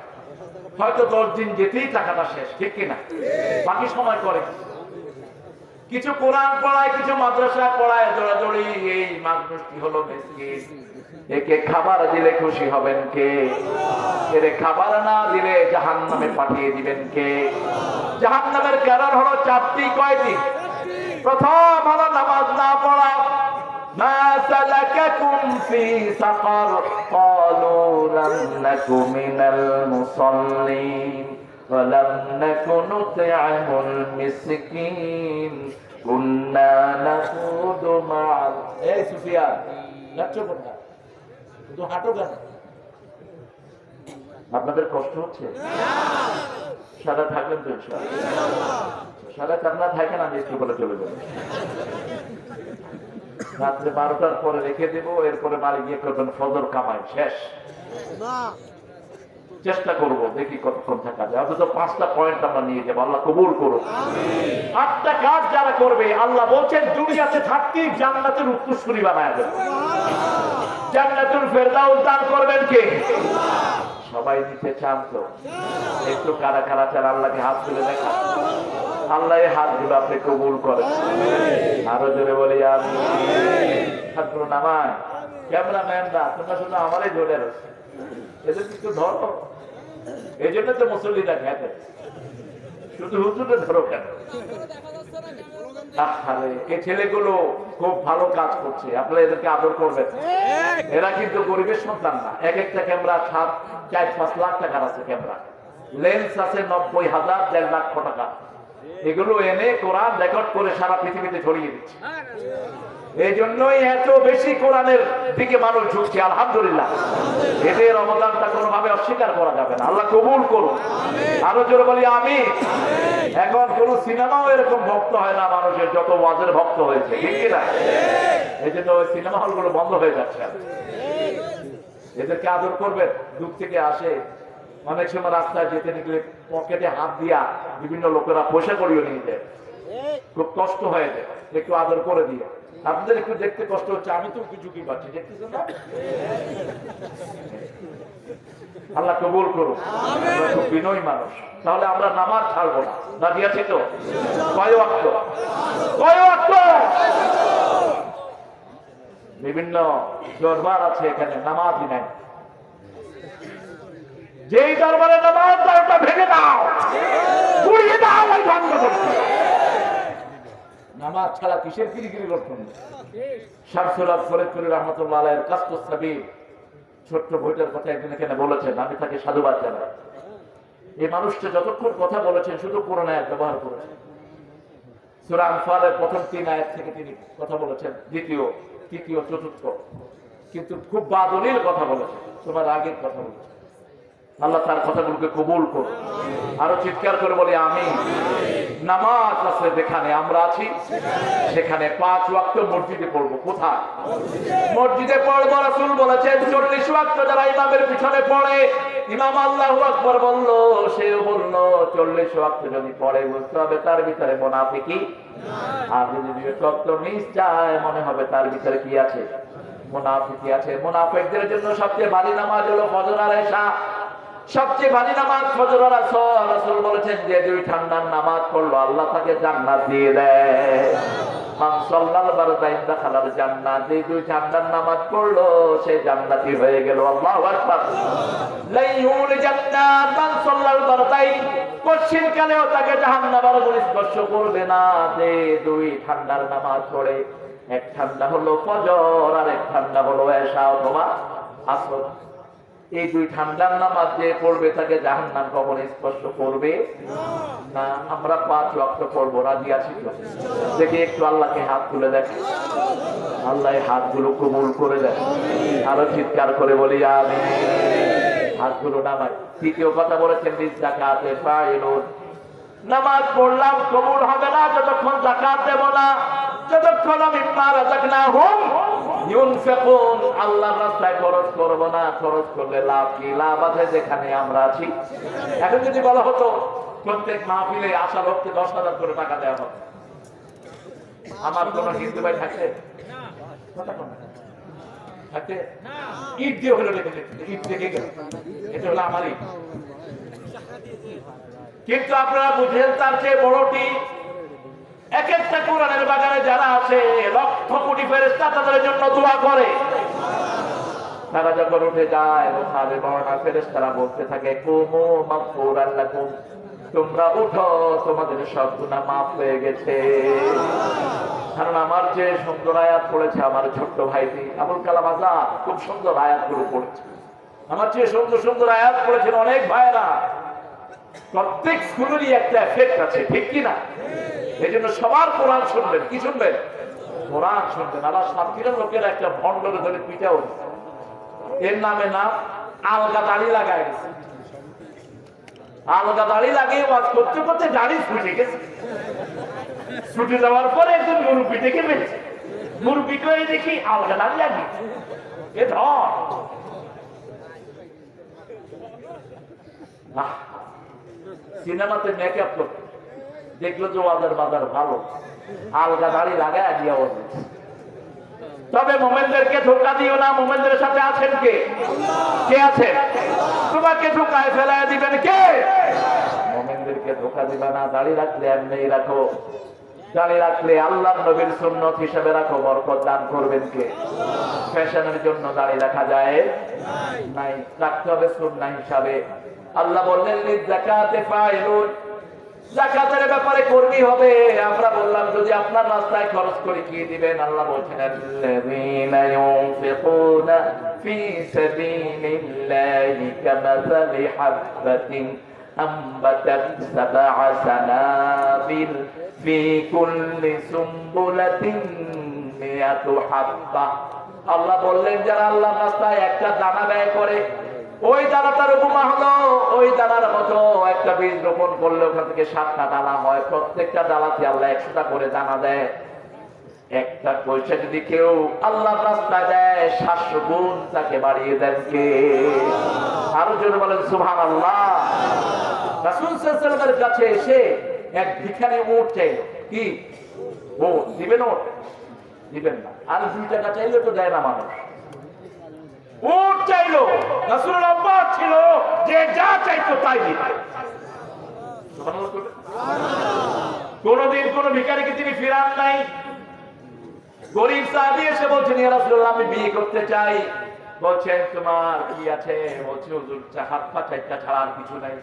হয়তো 10 দিন যেতেই টাকাটা শেষ, ঠিক কিনা? বাকি সময় করে কিছু কোরআন পড়ায়, কিছু মাদ্রাসা পড়ায়, দৌড়াদৌড়ি। এই মানুষটি হলো মিসকিন, একে খাবার দিলে খুশি হবেন কে? এর খাবার না দিলে জাহান্নামে পাঠিয়ে দিবেন কে? জাহান্নামের কারণ হলো 4টি। কয়টি? প্রথম হলো নামাজ না পড়া। মা সালাকাকুম ফি সাকার ক্বালু লাম নাকু মিনাল মুসাল্লিন ওয়া লাম নাকু নুত'আমুল মিসকিন কুন্না নাখুদু মা'আল। এই সুফিয়ান, যাচ্ছ কোথায়? শুধু হাঁটো কেন? আপনাদের কষ্ট হচ্ছে? সারা থাকবেন তো ইনশাআল্লাহ। সারা কান্না থাকেন, আমি একটু করে চলে যাবো। রাত্রে 12টার পরে রেখে দেবো, এরপরে বাড়ি গিয়ে করবেন ফজর কামাই, শেষ। চেষ্টা করবো, দেখি কতক্ষণ থাকা যায়। অথচ 5টা পয়েন্ট আমরা নিয়ে যাবো, আল্লাহ কবুল করুন। 8টা কাজ যারা করবে, আল্লাহ বলছেন দুনিয়াতে থাকতেই জান্নাতের উত্তরসূরি বানায় দেবেন। জান্নাতুল ফেরদাউস দান করবেন কে? সবাই নিতে চান তো? একটু কারা কারা চান আল্লাহকে হাত তুলে দেখা। আল্লাহ এই হাতগুলো আপনি কবুল করেন। আরো জোরে বলি আমি। হাতগুলো নামায়। ক্যামেরাম্যানরা তোমরা শুধু আমারই ধরে রয়েছে, এদের কিছু ধরো। এই জন্য তো মুসল্লিরা খেতে, শুধু হুজুরে ধরো কেন? এই ছেলেগুলো খুব ভালো কাজ করছে, আপনারা এদেরকে আদর করবেন। এরা কিন্তু গরিবের সন্তান না। এক একটা ক্যামেরা 4-5 লাখ টাকার আছে ক্যামেরা, লেন্স আছে 90,000, 1.5 লাখ টাকা। এগুলো এনে কোরআন রেকর্ড করে সারা পৃথিবীতে ছড়িয়ে দিচ্ছে। এই জন্যই এত বেশি কোরআনের দিকে মানুষ ঝুঁকছে। আলহামদুলিল্লাহ, এদের রমজানটা কোনোভাবে অস্বীকার করা যাবে না। আল্লাহ কবুল করুন। আরো জোরে বলি আমি। এখন কোন সিনেমাও এরকম ভক্ত হয় না মানুষের, যত ওয়াজের ভক্ত হয়েছে, ঠিক কিনা? এই জন্য ওই সিনেমা হলগুলো বন্ধ হয়ে যাচ্ছে। এদেরকে আদর করবেন। দূর থেকে আসে, অনেক সময় রাস্তায় যেতে নিলে পকেটে হাত দিয়া বিভিন্ন লোকেরা পয়সা করিয়ে নিয়ে যায়, খুব কষ্ট হয়ে যায়। একটু আদর করে দিয়ে। আপনাদের একটু দেখতে কষ্ট হচ্ছে, আমি তো একটু ঝুঁকি পাচ্ছি, দেখতেছেন না? আল্লাহ কবুল করুন। আমরা খুব বিনয়ী মানুষ, তাহলে আমরা নামাজ ছাড়বো না। রাজি আছি তো? কয় ওয়াক্ত? কয় ওয়াক্ত? বিভিন্ন দরবার আছে, এখানে নামাজই নাই। যেই দরবারে নামাজ, ওটা ভেঙে দাও, পুড়িয়ে দাও, ওই বন্ধ করতে। নামাজ ছাড়া কিসের কিরিকিরি করতেন? শামসুল হক ফরিদপুর রহমতুল্লাহ আলাইহির কাসতুস সাবিল ছোট্ট বইটার কথা একদিন এখানে বলেছেন, আমি তাকে সাধুবাদ জানাই। এই মানুষটা যতক্ষণ কথা বলেছেন শুধু কোরআন আয়াত ব্যবহার করেছেন। সূরা আনফালের প্রথম 3 আয়াত থেকে তিনি কথা বলেছেন, দ্বিতীয়, তৃতীয়, চতুর্থ, কিন্তু খুব বাদলিল কথা বলেছেন, তোমার আগের কথা বলেছেন। আল্লাহ তার কথাগুলোকে কবুল করুন। আরো চিৎকার করে বলি আমি। নামাজ আছে যেখানে আমরা আছি, সেখানে 5 ওয়াক্ত মসজিদে পড়বো। কোথায়? মসজিদে পড়বো। রাসূল বলেছেন 40 ওয়াক্ত যারা ইমামের পিছনে পড়ে, ইমাম আল্লাহু আকবার বললো, সেও বললো 40 ওয়াক্ত যদি পড়ে, বুঝতে হবে তার ভিতরে মুনাফিকি। আর যদি 2 ওয়াক্ত মিস যায়, মনে হবে তার ভিতরে কি আছে? মুনাফিকি আছে। মুনাফিকদের জন্য সবচেয়ে ভারী নামাজ হলো ফজর আর ইশা। সবচেয়ে ভারী নামাজ ফজর আর আসর। রাসূল বলেছেন যে 2 ঠান্ডার নামাজ পড়লো, আল্লাহ তাকে জান্নাত দিয়ে দেয়। মান সাল্লাল বারদাইন দাখালাল জান্নাত। যে 2 ঠান্ডার নামাজ পড়লো, সে জান্নাতি হয়ে গেল। আল্লাহু আকবার। লাইহুল জান্নাত মান সাল্লাল বারদাইন। কঠিন কালেও তাকে জাহান্নামের আগুন স্পর্শ করবে না। যে 2 ঠান্ডার নামাজ পড়ে, এক ঠান্ডা হলো ফজর আর এক ঠান্ডা হলো এশা অথবা আসর। এই 2 ঠান্ডার নামাজ যে পড়বে, তাকে জাহান্নাম কখনো স্পর্শ করবে না। আমরা 5 ওয়াক্ত পড়বো। রাজি আছি তো? দেখি একটু আল্লাহকে হাত তুলে দেখেন। আল্লাহ হাতগুলো কবুল করে দেন। আরো চিৎকার করে বলি আমি। হাতগুলো নামাই। তৃতীয় কথা বলেছেন, যাকাতে ফাইলুন। নামাজ পড়লাম কবুল হবে না যতক্ষণ যাকাত দেব না, যতক্ষণ আমি মিম্মা রাযাকনাহুম ইউনফিকুন আল্লাহর রাস্তায় খরচ করব না। খরচ করলে লাভ কি? লাভ আছে যেখানে আমরা আছি। এখন যদি বলা হতো প্রত্যেক মাহফিলে আসা লোককে 10,000 করে টাকা দেওয়া হবে, আমার কোন হিন্দু ভাই থাকছে? থাকছে? ইট দিয়ে হলো লেগে ইট থেকে গেল, এটা হলো আমারই। কিন্তু আপনারা বুঝেন তার চেয়ে বড়টি এক একটা কোরআনের বাগানে যারা আছে লক্ষ কোটি ফেরেশতা তাদের জন্য দোয়া করে। তারা যখন উঠে যায় ওখানে বড় ফেরেশতারা বলতে থাকে কুমু মাগফুরান লাকুম, তোমরা উঠো তোমাদের সব গুনাহ মাফ হয়ে গেছে। কারণ আমার যে সুন্দর আয়াত পড়েছে আমার ছোট্ট ভাইটি আবুল কালাম আজাদ, খুব সুন্দর আয়াতগুলো পড়েছে। আমার চেয়ে সুন্দর সুন্দর আয়াত পড়েছেন অনেক ভাইয়েরা। প্রত্যেক স্কুলেরই একটা এফেক্ট আছে, ঠিক কিনা? এই জন্য সবার কোরআন শুনবেন। কি শুনবেন? কোরআন শুনবেন। আবার সাতক্ষীরার লোকের একটা ভণ্ডরে ধরে পিটাও, এর নামে না আলগা দাড়ি লাগায় গেছে। আলগা দাড়ি লাগিয়ে ওয়াজ করতে করতে দাড়ি ছুটে গেছে। ছুটে যাওয়ার পরে একজন মুরব্বী দেখে ফেলছে। মুরব্বীকে দেখি আলগা দাড়ি লাগিয়েছে। এ ধর সিনেমাতে মেকআপ করতে দেখলো যে ওয়াজের বাজার ভালো, আলগা দাড়ি লাগায় দিয়ে ওয়াজ। তবে মোমেনদেরকে ধোঁকা দিও না। মোমেনদের সাথে আছেন কে? কে আছেন? তোমাকে ধোঁকায় ফেলায় দিবেন কে? মোমেনদেরকে ধোঁকা দিবে না। দাড়ি রাখলে এমনি রাখো, দাড়ি রাখলে আল্লাহর নবীর সুন্নত হিসেবে রাখো, বরকত দান করবেন কে? ফ্যাশনের জন্য দাড়ি রাখা যায় নাই, রাখতে হবে সুন্নাহ হিসাবে। আল্লাহ বললেন লিযাকাতে ফাইলুন, যাকাতের ব্যাপারে কর্মী হবে। আমরা বললাম যদি আপনার রাস্তায় খরচ করে কি দিবেন? আল্লাহ বলছেন আল্লাযীনা ইউনফিকুনা ফী সাবিলিল্লাহি কামাসালি হাববাতিন আমবাতাত সাবআ সানাবিল ফী কুল্লি সুমবুলাতিন মিয়াতু হাব্বা। আল্লাহ বললেন যারা আল্লাহর রাস্তায় একটা দানা ব্যয় করে, ওই দানাটার উপমা হলো ওই দানার মতো একটা বীজ রোপণ করলে ওখান থেকে 7টা দানা হয়। প্রত্যেকটা দানাতে আল্লাহ 100টা করে দানা দেয়। একটা পয়সা যদি কেউ আল্লাহর রাস্তায় দেয় 700 গুণ তাকে বাড়িয়ে দেন কে? আরো জোরে বলেন সুবহানাল্লাহ। রাসূল সাল্লাল্লাহু আলাইহি ওয়াসাল্লামের কাছে এসে এক ভিখারি উট চাইল। কি ও দিবেন? ওট দিবেন না। আর 2 টাকা চাইলে তো দেয় না মানুষ। উট চাইলো, রাসূলের অভ্যাস ছিল যে যা চাইতো তাই দিত। কোনদিন কোন ভিখারিকে তিনি ফিরান নাই। গরিব সাহাবী এসে বলছেন ইয়া রাসূলুল্লাহ আমি বিয়ে করতে চাই। বলছেন তোমার কি আছে? বলছে হুজুর হাত পা চারটা ছাড়া আর কিছু নাই।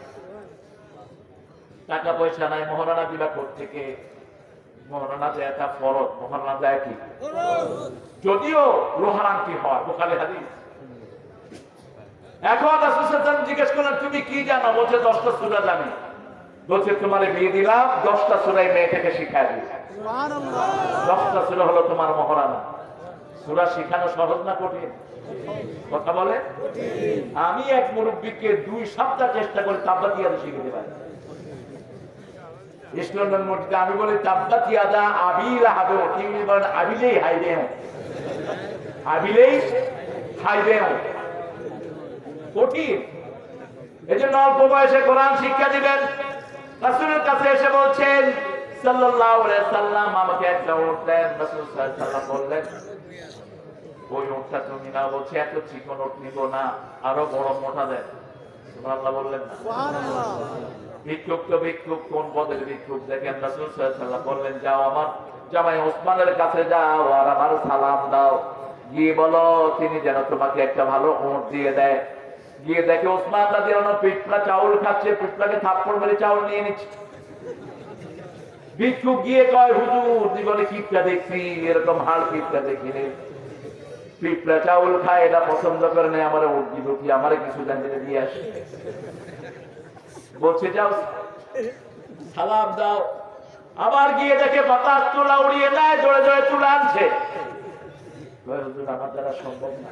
টাকা পয়সা নাই, মহারণা দিবা কোত্থেকে? মহারণা দেয়াটা ফরজ। মহারণা দেয় কি? যদিও লোহার আংটি হয়, বুখারী হাদিস। এখন রাসূল সাল্লাল্লাহু আলাইহি ওয়াসাল্লাম জিজ্ঞেস করলেন তুমি কি জানো? বলছে 10টা সূরা জানি। বলছে তোমারে বিয়ে দিলাম, 10টা সূরাই মেয়েটাকে শিখায় দিই। সুবহানাল্লাহ। 10টা সূরা হলো তোমার মহারণা। সূরা শিখানো সহজ না কঠিন? কথা বলে আমি এক মুরব্বিকে 2 সপ্তাহ চেষ্টা করে তাব্বাত ইয়াদা শিখাতে পারি। ইসলামের মধ্যে আমি বলি তাব্বাত ইয়াদা আবিল হাবে, তিনি বলেন আবিলেই হাইবে, আবিলেই হাইবে। কঠিন। এজন্য অল্প বয়সে কোরআন শিক্ষা দিবেন। রাসূলের কাছে এসে বলছেন সাল্লাল্লাহু আলাইহি সাল্লাম আমাকে একটা উট দেন। রাসূল সাল্লাল্লাহু আলাইহি সাল্লাম বললেন ওই উটটা তুমি না। বলছে এত চিকন উট নিব না, আরো বড় মোটা দেন। সুবহানাল্লাহ বললেন না? সুবহানাল্লাহ। ভিক্ষুক তো ভিক্ষুক, কোন পদের ভিক্ষুক? দেখেন রাসূল সাল্লাল্লাহু আলাইহি সাল্লাম বললেন যাও আমার জামাই ওসমানের কাছে যাও আর আমার সালাম দাও, গিয়ে বলো তিনি যেন তোমাকে একটা ভালো উট দিয়ে দেয়। গিয়ে দেখে ওসমান রাদিয়াল্লাহু আনহু পিঠলা চাউল খাচ্ছে, পিঠলাকে থাপ্পড় মেরে চাউল নিয়ে নিচ্ছে। ভিক্ষুক গিয়ে কয় হুজুর জীবনে পিঠলা দেখছি, এরকম হাড় পিঠলা দেখিনি। পিঠলা চাউল খায়, এটা পছন্দ করে না, আমার উট দিব কি? আমারে কিছু জানিয়ে দিয়ে আসে। বলছে যাও সালাম দাও। আবার গিয়ে দেখে বাতাস তুলা উড়িয়ে দেয়, জোরে জোরে তুলা আনছে। হুজুর আমার দ্বারা সম্ভব না,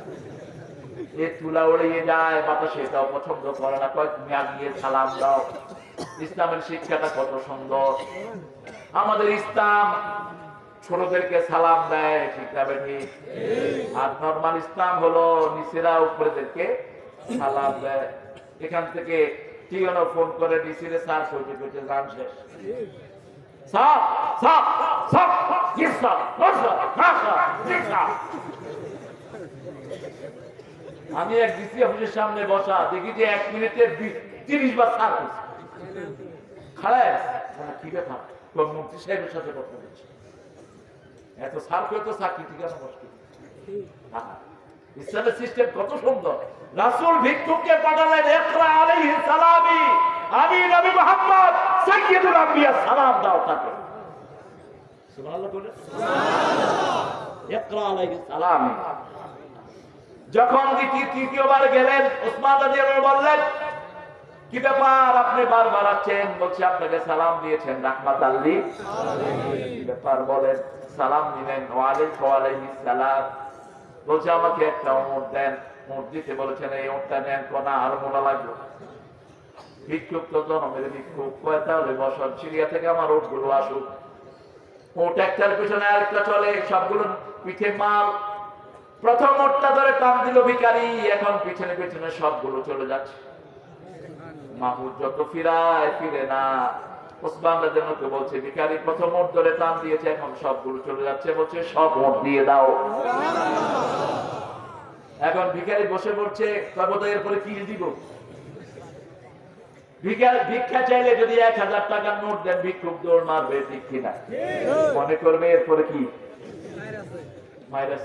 এ তুলা উড়িয়ে যায় বাতাসে, এটাও পছন্দ করে না। কয় তুমি গিয়ে সালাম দাও। ইসলামের শিক্ষাটা কত সুন্দর। আমাদের ইসলাম ছোটদেরকে সালাম দেয়, ঠিক না বেঠিক? আর নরমাল ইসলাম হলো নিচেরা উপরেদেরকে সালাম দেয়। এখান থেকে কি হলো, ফোন করে নিচেরে স্যার কইতে কইতে যান শেষ। স্যার স্যার স্যার জি স্যার নো স্যার না স্যার জি স্যার। আমি এক ডিসি অফিসের সামনে বসা, দেখি যে 1 মিনিটে 30 বার স্যার করছে। খাড়ায় কি ব্যাপার, মন্ত্রী সাহেবের সাথে কথা বলছি, এত স্যার করে তো চাকরি ঠিকানা মুশকিল। ইসলামের সিস্টেম কত সুন্দর। রাসূল ভিক্ষুককে পাঠালেন, ইকরা আলাইহিস সালামি, আমি নবী মুহাম্মদ সাইয়্যিদুল আম্বিয়া, সালাম দাও তাকে। সুবহানাল্লাহ বলে, সুবহানাল্লাহ। ইকরা আলাইহিস সালামি। যখন তৃতীয়বার গেলেন, ওসমান রাদিয়াল্লাহু আনহু বললেন, কি ব্যাপার আপনি বারবার আসছেন? বলছে আপনাকে সালাম দিয়েছেন রাহমাতাল লিল আলামিন। কি ব্যাপার বলেন? সালাম দিলেন, ওয়া আলাইহিস সালাম। বলছে আমাকে একটা উট দেন। উট দিতে বলেছেন, এই উটটা নেন, কোনা আর মোটা লাগবে। ভিক্ষুক তো জনমের ভিক্ষুক, কয়টা হলে বছর সিরিয়া থেকে আমার উটগুলো আসুক। উট একটার পিছনে আরেকটা চলে, সবগুলো পিঠে মাল। প্রথম উটটা ধরে টান দিল ভিখারি, এখন পিছনে পিছনে সবগুলো চলে যাচ্ছে। মাহুদ যত ফিরায় ফিরে না। ওসমান রাদিয়াল্লাহু আনহু বলছে, ভিখারি প্রথম উট ধরে টান দিয়েছে, এখন সবগুলো চলে যাচ্ছে। বলছে সব উট দিয়ে দাও। এখন ভিখারি বসে পড়ছে, তবে এরপরে কি দিব? ভিক্ষা চাইলে যদি 1000 টাকার নোট দেন, ভিক্ষুক দৌড় মারবে, ঠিক কিনা? মনে করবে এরপরে কি ভাইরাস।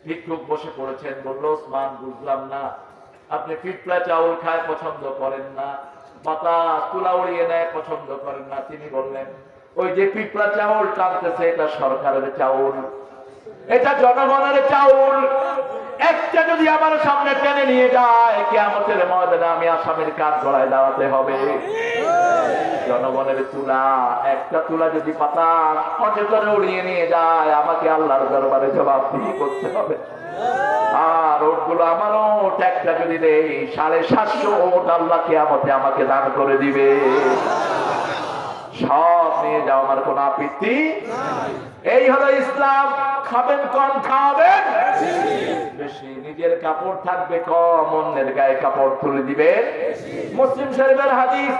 ভিক্ষুক বসে পড়েছেন, বলল, ওসমান বুঝলাম না, আপনি পিঁপড়া চাউল খায় পছন্দ করেন না, বাতাস তুলা উড়িয়ে নেয় পছন্দ করেন না। তিনি বললেন, ওই যে পিঁপড়া চাউল টানতেছে, এটা সরকারের চাউল, এটা জনগণের চাউল। একটা যদি আমার সামনে টেনে নিয়ে যায়, কিয়ামতের ময়দানে আমি আসামির কাঠ গড়ায় দাঁড়াতে হবে। জনগণের তুলা, একটা তুলা যদি পাতাস অচেতনে উড়িয়ে নিয়ে যায়, আমাকে আল্লাহর দরবারে জবাবদিহি করতে হবে। আর ওটগুলো আমার ওট, একটা যদি দেই 750 ওট আল্লাহ কিয়ামতে আমাকে দান করে দিবে। সব নিয়ে যাও, আমার কোন আপত্তি নাই। এই হলো ইসলাম। খাবেন কম, খাবেন বেশি। নিজের কাপড় থাকবে কম, অন্যের গায়ে কাপড় তুলে দিবেন। মুসলিম শরীফের হাদিস,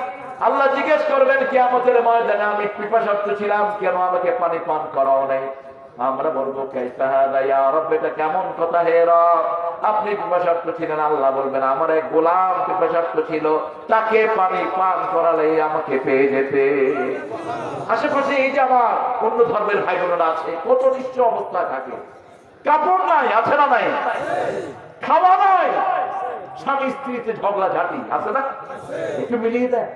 আল্লাহ জিজ্ঞেস করবেন কিয়ামতের ময়দানে, আমি পিপাসার্থ ছিলাম, কেন আমাকে পানি পান করাও নাই? আমরা বলবো, কাইফা হাযা ইয়া রব, এটা কেমন কথা হে রব? আপনি পিপাসার্থ ছিলেন, আল্লাহ বলবেন, আমার এক গোলাম পিপাসার্থ ছিল, তাকে পানি পান করালে আমাকে পেয়ে যেতে। আশেপাশে এই যে আমার অন্য ধর্মের ভাই বোনেরা আছে, কত নিশ্চ অবস্থা থাকে, কাপড় নাই, আছে না নাই? খাওয়া নাই, স্বামী স্ত্রীতে ঝগড়া ঝাঁটি আছে না? একটু মিলিয়ে দেয়,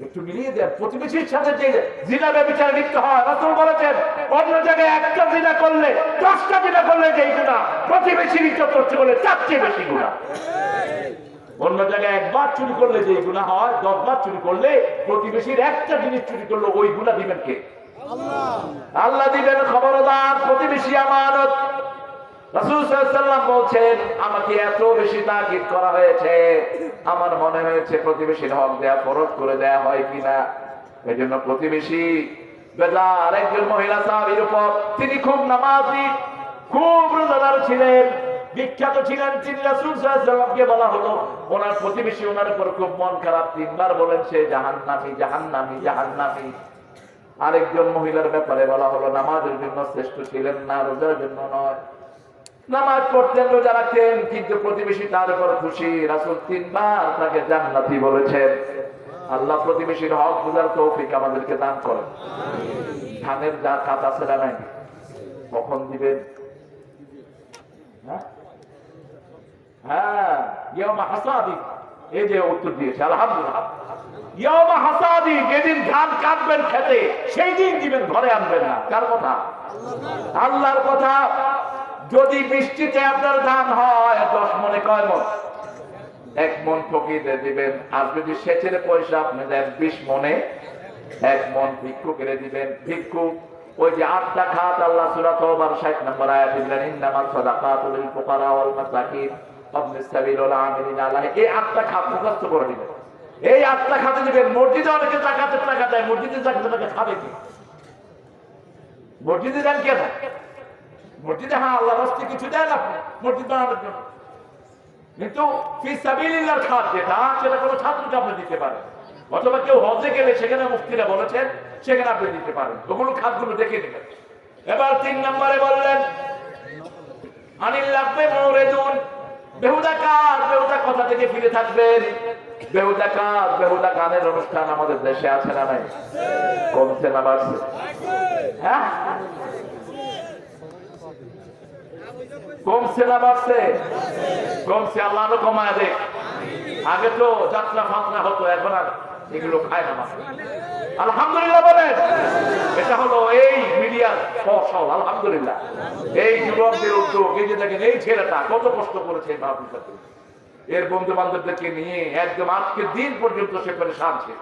একটু মিলিয়ে দেন। প্রতিবেশীর সাথে যে জিনা ব্যভিচারে লিপ্ত হয়, রাসূল বলেছেন, অন্য জায়গায় একটা জিনা করলে 10টা জিনা করলে যেই গুনাহ, প্রতিবেশীর ইজ্জত নষ্ট করলে তার চেয়ে বেশি গুনাহ। অন্য জায়গায় একবার চুরি করলে যেই গুনাহ হয়, 10 বার চুরি করলে, প্রতিবেশীর একটা জিনিস চুরি করলে ওই গুনাহ দিবেন কে? আল্লাহ। আল্লাহ দিবেন। খবরদার, প্রতিবেশী আমানত। রাসূল সাল্লাল্লাহু আলাইহি ওয়াসাল্লাম বলছেন, আমাকে এত বেশি তাকিদ করা হয়েছে, আমার মনে হয়েছে প্রতিবেশীর হক দেয়া ফরজ করে দেয়া হয় কিনা। এজন্য প্রতিবেশী বেজার একজন মহিলা সাহাবীর উপর, তিনি খুব নামাজি, খুব রোজাদার ছিলেন, বিখ্যাত ছিলেন। তিনি রাসূল সাল্লাল্লাহু আলাইহি ওয়াসাল্লামকে বলা হলো, ওনার প্রতিবেশী ওনার উপর খুব মন খারাপ, 3 বার বলেন সে জাহান্নামী, জাহান্নামী, জাহান্নামী। আরেকজন মহিলার ব্যাপারে বলা হলো, নামাজের জন্য শ্রেষ্ঠ ছিলেন না, রোজার জন্য নয়। নামাজ পড়তেন, রোজা রাখতেন, কিন্তু প্রতিবেশী তার উপর খুশি। রাসূল 3 বার তাকে জান্নাতি বলেছেন। আল্লাহ প্রতিবেশীর হক বুঝার তৌফিক আমাদেরকে দান করেন। ধানের যা কাটা ছেড়া নাই, কখন দিবেন? হ্যাঁ, ইয়াউমা হাসাদি, এই যে উত্তর দিয়েছে, আলহামদুলিল্লাহ। ইয়াউমা হাসাদি, যেদিন ধান কাটবেন খেতে, সেই দিন দিবেন, ঘরে আনবেন না। কার কথা? আল্লাহর কথা। যদি বৃষ্টিতে আপনার ধান হয় 10 মনে, কয় মন? 1 মন ফকিরে দিবেন। আর যদি সেচের পয়সা আপনি দেন 20 মনে, 1 মন ভিক্ষুকের দিবেন। ভিক্ষুক ওই যে 8টা খাত আল্লাহ সূরা তাওবার 60 নম্বর আয়াতে দিলেন, ইন্নামাস সাদাকাতু লিল ফুকারা ওয়াল মাসাকিন ওয়াবনিস সাবিল ওয়াল আমিলিন আলাইহি। এই 8টা খাত মুখস্থ করে দিবেন। এই 8 খাতে দিবেন। মসজিদে অনেকে জাকাতের টাকা দেয়, মসজিদে জাকাতের টাকা খাবে কি? মসজিদে দেন কেন? মসজিদে হ্যাঁ আল্লাহ রাস্তায় কিছু দেন আপনি মসজিদ বানানোর জন্য, কিন্তু ফি সাবিলিল্লাহর খাত যেটা সেটা কোনো ছাত্রকে আপনি দিতে পারেন, অথবা কেউ হজে গেলে সেখানে মুফতিরা বলেছেন সেখানে আপনি দিতে পারেন। ওগুলো খাতগুলো দেখে নেবেন। এবার 3 নম্বরে বললেন আনিল লাগবে মৌরেদুন, বেহুদা কাজ, বেহুদা কথা থেকে ফিরে থাকবেন। বেহুদা কাজ, বেহুদা গানের অনুষ্ঠান আমাদের দেশে আছে না নাই? কমছে না বাড়ছে? হ্যাঁ, কমছে না বাড়ছে? কমছে। আল্লাহ আরো কমায় দেখ। আগে তো যাত্রা ফাতরা হতো, এখন আর এগুলো খায় না মানুষ। আলহামদুলিল্লাহ বলেন। এটা হলো এই মিডিয়ার ফসল। আলহামদুলিল্লাহ। এই যুবকদের উদ্যোগ, এই যে দেখেন এই ছেলেটা কত কষ্ট করেছে মাহফিল, এর বন্ধু বান্ধবদেরকে নিয়ে একদম আজকের দিন পর্যন্ত সে পেরেশান ছিল।